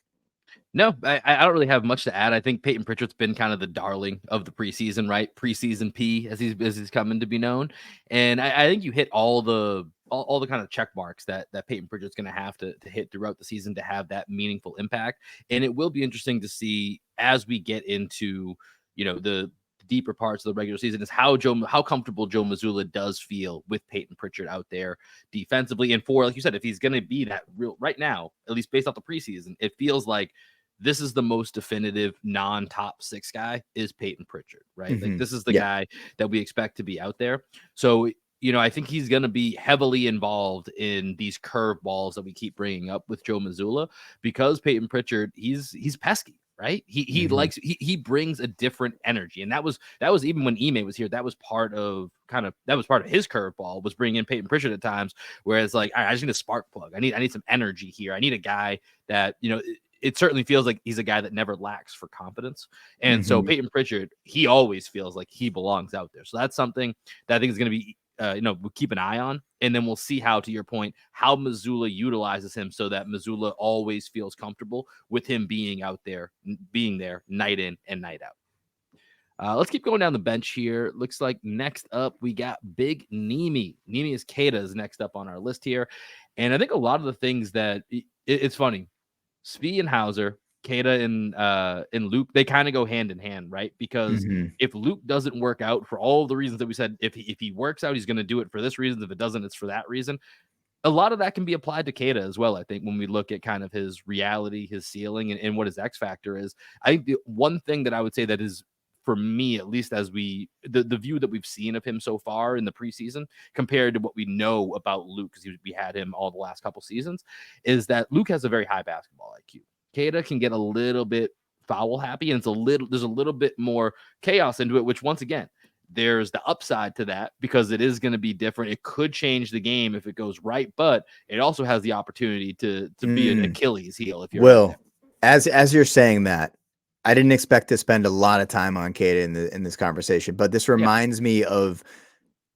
No, I don't really have much to add. I think Payton Pritchard's been kind of the darling of the preseason, right? Preseason P, as he's coming to be known. And I think you hit all the kind of check marks that Payton Pritchard's going to have to hit throughout the season to have that meaningful impact. And it will be interesting to see as we get into, the deeper parts of the regular season, is how comfortable Joe Mazzulla does feel with Payton Pritchard out there defensively. And for, like you said, if he's going to be that real right now, at least based off the preseason, it feels like this is the most definitive non-top 6 guy is Payton Pritchard, right? Like this is the guy that we expect to be out there. So, I think he's going to be heavily involved in these curve balls that we keep bringing up with Joe Mazzulla, because Payton Pritchard, he's pesky, right? He brings a different energy. And that was even when Ime was here, that was part of his curveball, was bringing in Payton Pritchard at times, whereas like, I just need a spark plug. I need some energy here. I need a guy that, it certainly feels like he's a guy that never lacks for confidence. And so Payton Pritchard, he always feels like he belongs out there. So that's something that I think is going to be, we'll keep an eye on. And then we'll see how, to your point, how Mazzulla utilizes him so that Mazzulla always feels comfortable with him being out there, being there night in and night out. Let's keep going down the bench here. Looks like next up we got big Neemias Queta is next up on our list here. And I think a lot of the things that it's funny. Svi and Hauser, Queta and Luke, they kind of go hand in hand, right? Because if Luke doesn't work out for all of the reasons that we said, if he works out, he's going to do it for this reason. If it doesn't, it's for that reason. A lot of that can be applied to Queta as well, I think, when we look at kind of his reality, his ceiling, and what his X factor is. I think the one thing that I would say that is, for me, at least as the view that we've seen of him so far in the preseason compared to what we know about Luke, because we had him all the last couple seasons, is that Luke has a very high basketball IQ. Queta can get a little bit foul happy, and there's a little bit more chaos into it, which once again, there's the upside to that because it is going to be different. It could change the game if it goes right, but it also has the opportunity to be an Achilles heel if you're Will, as you're saying that, I didn't expect to spend a lot of time on Queta in this conversation, but this reminds me of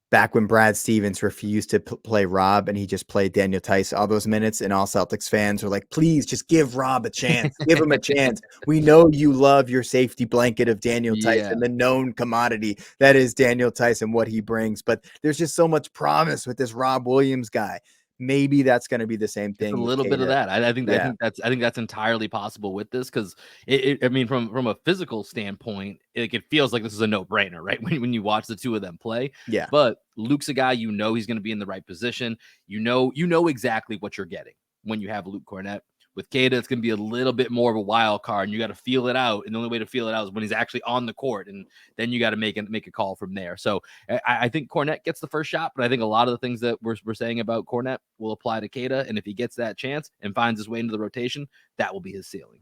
back when Brad Stevens refused to play Rob and he just played Daniel Tice all those minutes, and all Celtics fans were like, please just give Rob a chance. Give him a chance. We know you love your safety blanket of Daniel Tice and the known commodity that is Daniel Tice and what he brings. But there's just so much promise with this Rob Williams guy. Maybe that's going to be the same thing. A little bit of that. I think that's entirely possible with this because I mean, from a physical standpoint, it feels like this is a no-brainer, right? When you watch the two of them play. Yeah. But Luke's a guy, he's going to be in the right position. You know exactly what you're getting when you have Luke Kornet. With Queta, it's going to be a little bit more of a wild card, and you got to feel it out. And the only way to feel it out is when he's actually on the court, and then you got to make a call from there. So I think Kornet gets the first shot, but I think a lot of the things that we're saying about Kornet will apply to Queta, and if he gets that chance and finds his way into the rotation, that will be his ceiling.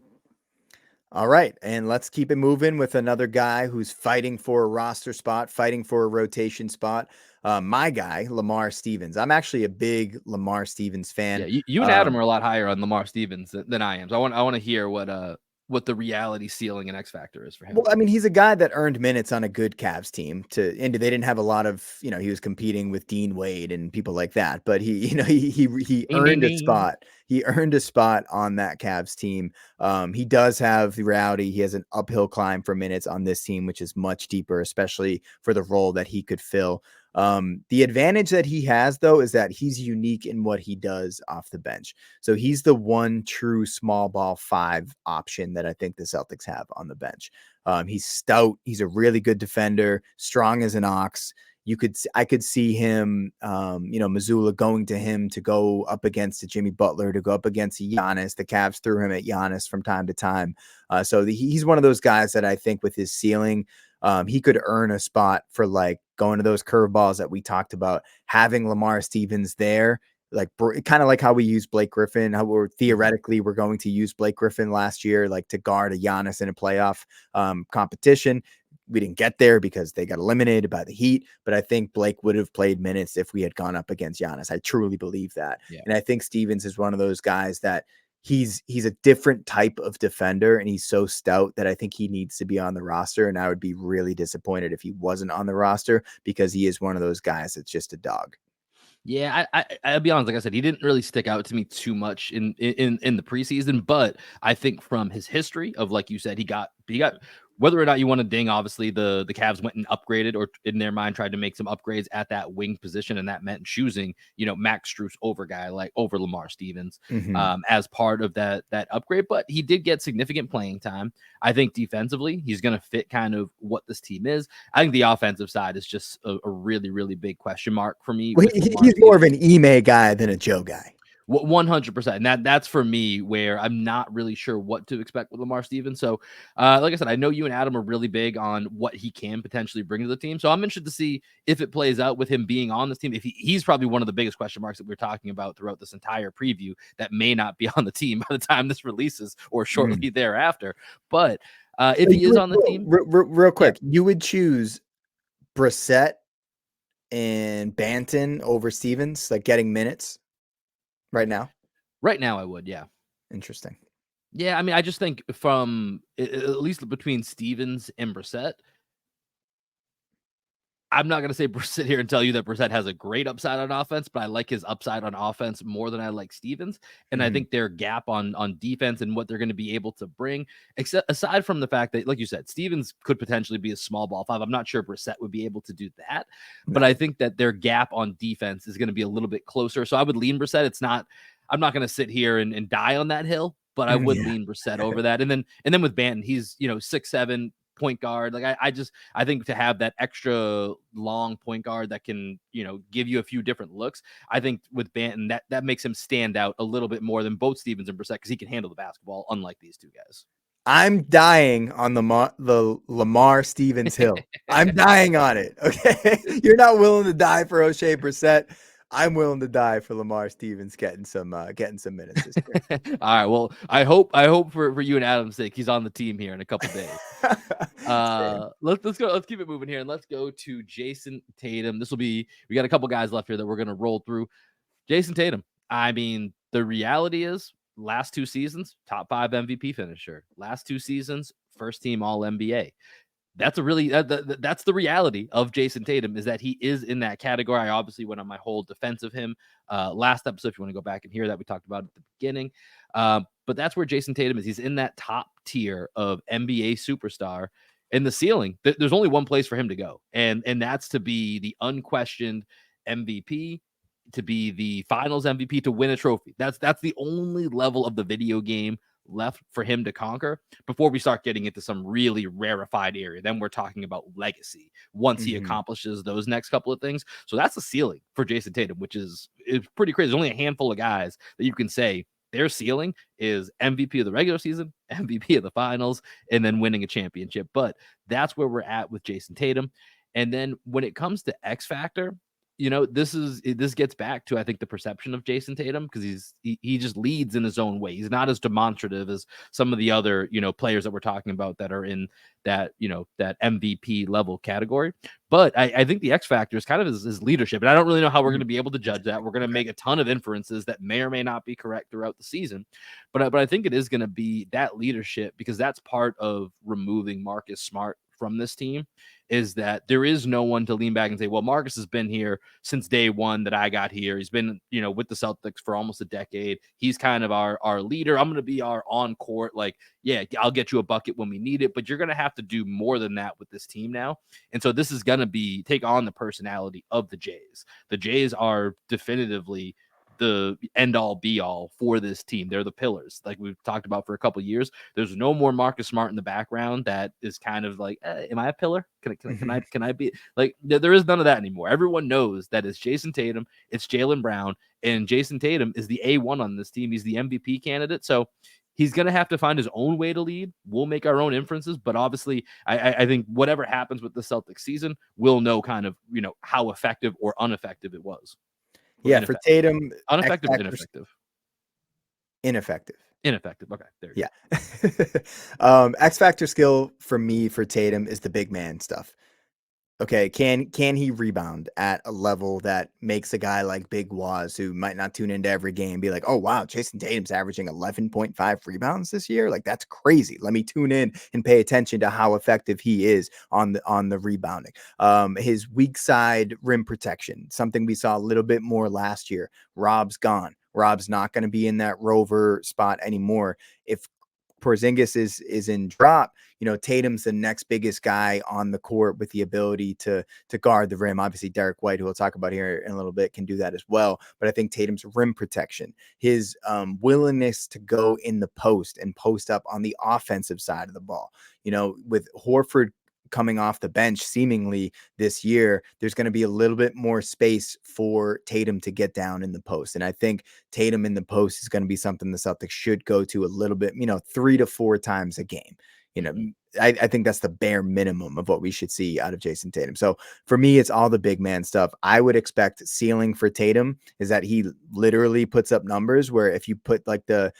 All right, and let's keep it moving with another guy who's fighting for a roster spot, fighting for a rotation spot. My guy, Lamar Stevens. I'm actually a big Lamar Stevens fan. Yeah, you and Adam are a lot higher on Lamar Stevens than I am. So I want to hear what the reality ceiling and X factor is for him. Well, I mean, he's a guy that earned minutes on a good Cavs team. They didn't have a lot of, he was competing with Dean Wade and people like that, but he earned a spot. He earned a spot on that Cavs team. He does have the reality. He has an uphill climb for minutes on this team, which is much deeper, especially for the role that he could fill. The advantage that he has, though, is that he's unique in what he does off the bench. So he's the one true small ball 5 option that I think the Celtics have on the bench. He's stout. He's a really good defender, strong as an ox. I could see him, Missoula going to him to go up against a Jimmy Butler, to go up against a Giannis. The Cavs threw him at Giannis from time to time. So he's one of those guys that I think with his ceiling, he could earn a spot for like going to those curveballs that we talked about, having Lamar Stevens there, like kind of like how we use Blake Griffin, how we're going to use Blake Griffin last year, like to guard a Giannis in a playoff competition. We didn't get there because they got eliminated by the Heat, but I think Blake would have played minutes if we had gone up against Giannis. I truly believe that. Yeah. And I think Stevens is one of those guys that he's a different type of defender, and he's so stout that I think he needs to be on the roster. And I would be really disappointed if he wasn't on the roster because he is one of those guys that's just a dog. Yeah, I'll be honest. Like I said, he didn't really stick out to me too much in the preseason, but I think from his history of, like you said, he got whether or not you want to ding, obviously the Cavs went and upgraded, or in their mind tried to make some upgrades at that wing position, and that meant choosing, Max Strus over Lamar Stevens as part of that upgrade. But he did get significant playing time. I think defensively, he's going to fit kind of what this team is. I think the offensive side is just a really, really big question mark for me. Well, he's more of an Ime guy than a Joe guy. 100%. And that's for me where I'm not really sure what to expect with Lamar Stevens. So, like I said, I know you and Adam are really big on what he can potentially bring to the team. So I'm interested to see if it plays out with him being on this team. If he's probably one of the biggest question marks that we're talking about throughout this entire preview that may not be on the team by the time this releases or shortly thereafter. But if he is on the team, real quick, you would choose Brissett and Banton over Stevens, like getting minutes. Right now, I would. Yeah. Interesting. Yeah. I mean, I just think from at least between Stevens and Brissett, I'm not going to say sit here and tell you that Brissett has a great upside on offense, but I like his upside on offense more than I like Stevens. And I think their gap on defense and what they're going to be able to bring, except aside from the fact that, like you said, Stevens could potentially be a small ball five. I'm not sure Brissett would be able to do that, but I think that their gap on defense is going to be a little bit closer. So I would lean Brissett. I'm not going to sit here and die on that hill, but I would lean Brissett over that. And then with Banton, he's 6'7" point guard. Like I think to have that extra long point guard that can, give you a few different looks. I think with Banton that makes him stand out a little bit more than both Stevens and Brissett because he can handle the basketball, unlike these two guys. I'm dying on the Lamar Stevens hill. I'm dying on it. Okay. You're not willing to die for O'Shea Brissett. I'm willing to die for Lamar Stevens getting some minutes this year. All right. Well, I hope for you and Adam's sake, he's on the team here in a couple days. Let's go. Let's keep it moving here, and let's go to Jayson Tatum. We got a couple guys left here that we're gonna roll through. Jayson Tatum. I mean, the reality is, last 2 seasons, top 5 MVP finisher. Last 2 seasons, first team All NBA. That's that's the reality of Jayson Tatum, is that he is in that category. I obviously went on my whole defense of him last episode. If you want to go back and hear that, we talked about it at the beginning. But that's where Jayson Tatum is. He's in that top tier of NBA superstar. And the ceiling, there's only one place for him to go, and that's to be the unquestioned MVP, to be the Finals MVP, to win a trophy. That's the only level of the video game left for him to conquer before we start getting into some really rarefied area. Then we're talking about legacy once he accomplishes those next couple of things. So that's the ceiling for Jayson Tatum, which is pretty crazy. There's only a handful of guys that you can say their ceiling is MVP of the regular season, MVP of the finals, and then winning a championship. But that's where we're at with Jayson Tatum. And then when it comes to X Factor, this gets back to, I think, the perception of Jayson Tatum, because he just leads in his own way. He's not as demonstrative as some of the other, players that we're talking about that are in that, that MVP level category. But I think the X factor is kind of his leadership. And I don't really know how we're going to be able to judge that. We're going to make a ton of inferences that may or may not be correct throughout the season. But I think it is going to be that leadership, because that's part of removing Marcus Smart from this team, is that there is no one to lean back and say, well, Marcus has been here since day one that I got here. He's been, with the Celtics for almost a decade. He's kind of our leader. I'm going to be our on court. Like, yeah, I'll get you a bucket when we need it, but you're going to have to do more than that with this team now. And so this is going to take on the personality of the Jays. The Jays are definitively the end all be all for this team. They're the pillars, like we've talked about for a couple of years. There's no more Marcus Smart in the background that is kind of like, am I a pillar? Can I be like, there is none of that anymore. Everyone knows that it's Jayson Tatum, it's Jaylen Brown, and Jayson Tatum is the A1 on this team. He's the MVP candidate. So he's going to have to find his own way to lead. We'll make our own inferences, but obviously I think whatever happens with the Celtics season, we'll know kind of, how effective or ineffective it was. Yeah, for Tatum, ineffective or ineffective? Ineffective. Okay, there you go. X factor skill for me for Tatum is the big man stuff. Okay, can he rebound at a level that makes a guy like Big Waz, who might not tune into every game, be like, oh wow, Jayson Tatum's averaging 11.5 rebounds this year? Like, that's crazy. Let me tune in and pay attention to how effective he is on the rebounding. His weak side rim protection, something we saw a little bit more last year. Rob's gone. Rob's not going to be in that rover spot anymore. If Porzingis is in drop, Tatum's the next biggest guy on the court with the ability to guard the rim. Obviously, Derrick White, who we'll talk about here in a little bit, can do that as well. But I think Tatum's rim protection, his willingness to go in the post and post up on the offensive side of the ball, with Horford coming off the bench seemingly this year, there's going to be a little bit more space for Tatum to get down in the post. And I think Tatum in the post is going to be something the Celtics should go to a little bit, 3 to 4 times a game. I think that's the bare minimum of what we should see out of Jayson Tatum. So for me, it's all the big man stuff. I would expect ceiling for Tatum is that he literally puts up numbers where if you put like the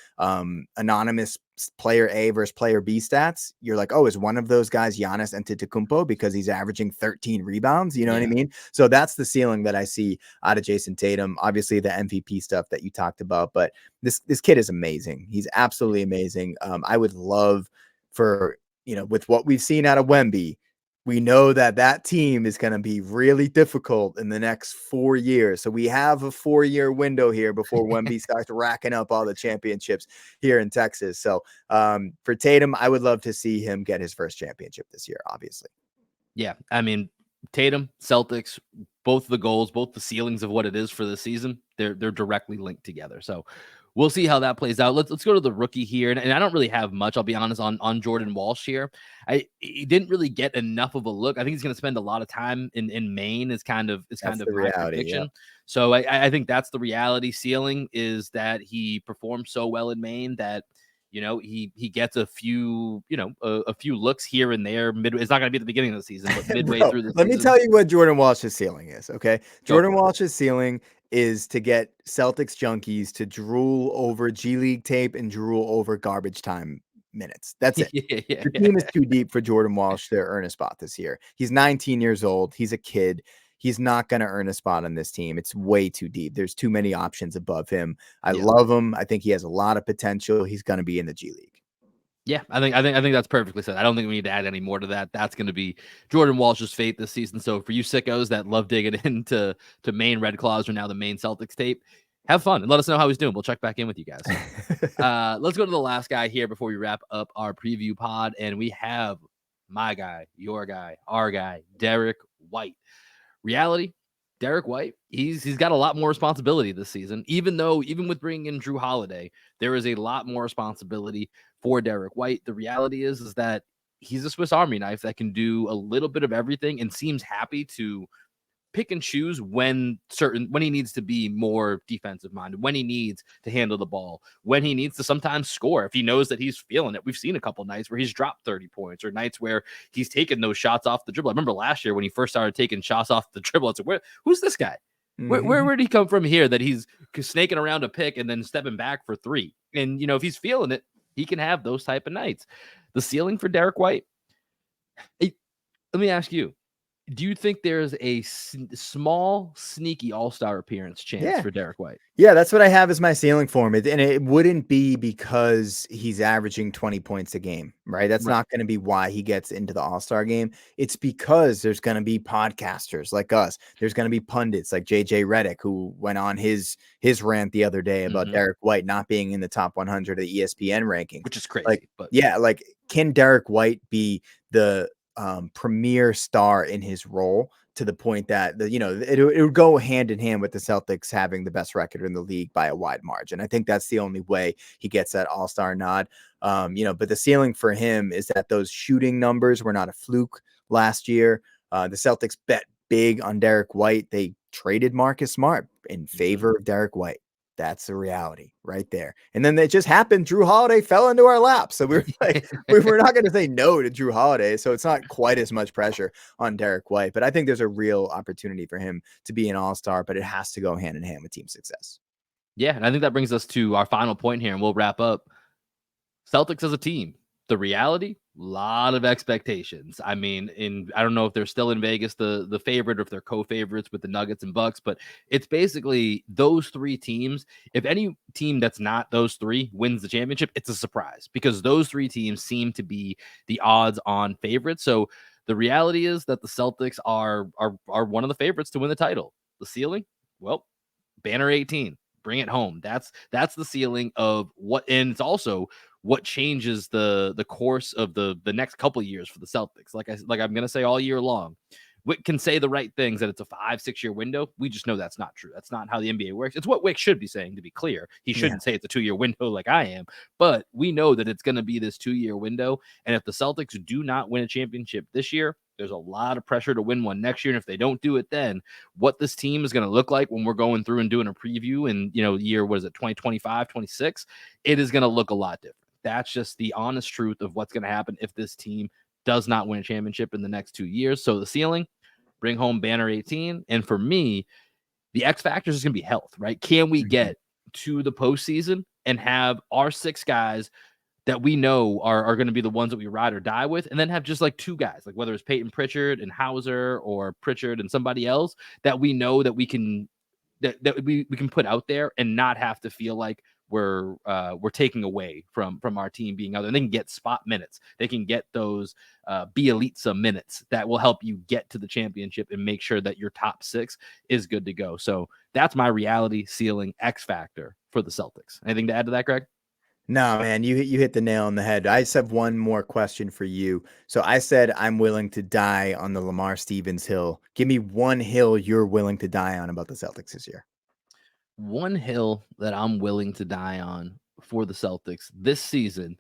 anonymous player A versus player B stats, you're like, oh, is one of those guys Giannis Antetokounmpo because he's averaging 13 rebounds? You know what I mean? So that's the ceiling that I see out of Jayson Tatum. Obviously the MVP stuff that you talked about, but this kid is amazing. He's absolutely amazing. I would love for, with what we've seen out of Wemby, we know that team is going to be really difficult in the next 4 years. So we have a 4-year window here before Wemby starts racking up all the championships here in Texas. So for Tatum, I would love to see him get his first championship this year, obviously. Yeah, I mean, Tatum, Celtics, both the goals, both the ceilings of what it is for the season, they're directly linked together. So we'll see how that plays out. Let's go to the rookie here, and I don't really have much. I'll be honest on Jordan Walsh here. He didn't really get enough of a look. I think he's going to spend a lot of time in Maine. Is kind of The my reality, prediction. yeah. So I think that's the reality. Ceiling is that he performed so well in Maine that he gets a few, a few looks here and there. It's not going to be at the beginning of the season, but midway through the season. Let me tell you what Jordan Walsh's ceiling is, okay? Jordan Walsh's ceiling is to get Celtics junkies to drool over G League tape and drool over garbage time minutes. That's it. The team is too deep for Jordan Walsh to earn a spot this year. He's 19 years old. He's a kid. He's not going to earn a spot on this team. It's way too deep. There's too many options above him. I love him. I think he has a lot of potential. He's going to be in the G League. Yeah, I think that's perfectly said. I don't think we need to add any more to that. That's going to be Jordan Walsh's fate this season. So for you sickos that love digging into Maine Red Claws or now the Maine Celtics tape, have fun and let us know how he's doing. We'll check back in with you guys. Let's go to the last guy here before we wrap up our preview pod, and we have my guy, your guy, our guy, Derrick White. Reality, Derrick White, he's got a lot more responsibility this season, even with bringing in Jrue Holiday, there is a lot more responsibility for Derrick White. The reality is that he's a Swiss Army knife that can do a little bit of everything and seems happy to pick and choose when he needs to be more defensive minded, when he needs to handle the ball, when he needs to sometimes score if he knows that he's feeling it. We've seen a couple nights where he's dropped 30 points or nights where he's taken those shots off the dribble. I remember last year when he first started taking shots off the dribble, it's like, who's this guy? Where did he come from here that he's snaking around a pick and then stepping back for three? And if he's feeling it, he can have those type of nights. The ceiling for Derrick White, let me ask you, do you think there's a small, sneaky all-star appearance chance for Derrick White? Yeah, that's what I have as my ceiling for him. And it wouldn't be because he's averaging 20 points a game, right? That's not going to be why he gets into the all-star game. It's because there's going to be podcasters like us. There's going to be pundits like JJ Redick, who went on his rant the other day about Derrick White not being in the top 100 of the ESPN ranking. Which is crazy. Can Derrick White be the premier star in his role to the point that it would go hand in hand with the Celtics having the best record in the league by a wide margin. I think that's the only way he gets that all-star nod. But the ceiling for him is that those shooting numbers were not a fluke last year. The Celtics bet big on Derrick White. They traded Marcus Smart in favor of Derrick White. That's the reality right there. And then it just happened. Jrue Holiday fell into our lap. So we were like, we were not going to say no to Jrue Holiday. So it's not quite as much pressure on Derrick White, but I think there's a real opportunity for him to be an all-star, but it has to go hand in hand with team success. Yeah. And I think that brings us to our final point here and we'll wrap up. Celtics as a team, the reality, a lot of expectations. I mean, I don't know if they're still in Vegas, the favorite, or if they're co-favorites with the Nuggets and Bucks, but it's basically those three teams. If any team that's not those three wins the championship, it's a surprise because those three teams seem to be the odds-on favorites. So the reality is that the Celtics are one of the favorites to win the title. The ceiling, well, banner 18, bring it home. That's the ceiling of what, and it's also what changes the course of the next couple of years for the Celtics. Like I'm going to say all year long, Wick can say the right things that it's a 5-6 year window. We just know that's not true. That's not how the NBA works. It's what Wick should be saying, to be clear. He shouldn't say it's a 2-year window like I am, but we know that it's going to be this 2-year window. And if the Celtics do not win a championship this year, there's a lot of pressure to win one next year. And if they don't do it, then what this team is going to look like when we're going through and doing a preview in, year, what is it, 2025, 26, it is going to look a lot different. That's just the honest truth of what's going to happen if this team does not win a championship in the next 2 years. So the ceiling, bring home banner 18. And for me, the X factor is going to be health, right? Can we get to the postseason and have our 6 guys that we know are going to be the ones that we ride or die with, and then have just like 2 guys, like whether it's Payton Pritchard and Hauser or Pritchard and somebody else that we know that we can that we can put out there and not have to feel like we're taking away from our team being other. They can get spot minutes. They can get those Bielitsa minutes that will help you get to the championship and make sure that your top 6 is good to go. So that's my reality ceiling X factor for the Celtics. Anything to add to that, Greg? No, man, you hit the nail on the head. I just have one more question for you. So I said I'm willing to die on the Lamar Stevens hill. Give me one hill you're willing to die on about the Celtics this year. One hill that I'm willing to die on for the Celtics this season.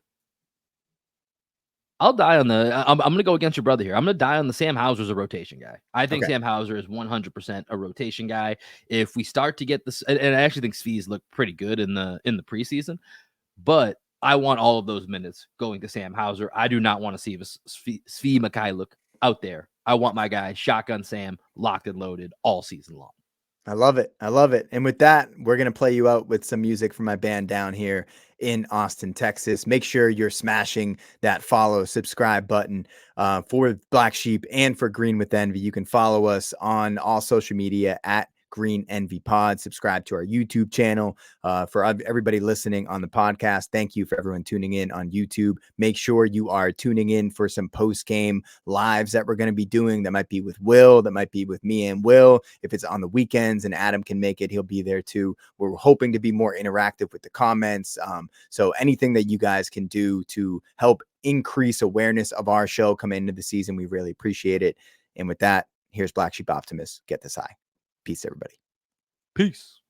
I'll die on the. I'm going to go against your brother here. I'm going to die on the Sam Hauser's a rotation guy. I think Sam Hauser is 100% a rotation guy. If we start to get this, and I actually think Svi's looked pretty good in the preseason, but I want all of those minutes going to Sam Hauser. I do not want to see Svi Mykhailiuk out there. I want my guy Shotgun Sam locked and loaded all season long. I love it. I love it. And with that, we're going to play you out with some music from my band down here in Austin, Texas. Make sure you're smashing that follow, subscribe button for Black Sheep and for Green with Envy. You can follow us on all social media at Green Envy Pod. Subscribe to our YouTube channel. For everybody listening on the podcast, thank you for everyone tuning in on YouTube. Make sure you are tuning in for some post-game lives that we're going to be doing. That might be with Will, that might be with me and Will. If it's on the weekends and Adam can make it, he'll be there too. We're hoping to be more interactive with the comments. So anything that you guys can do to help increase awareness of our show coming into the season, we really appreciate it. And with that, here's Black Sheep Optimus. Get this high. Peace, everybody. Peace.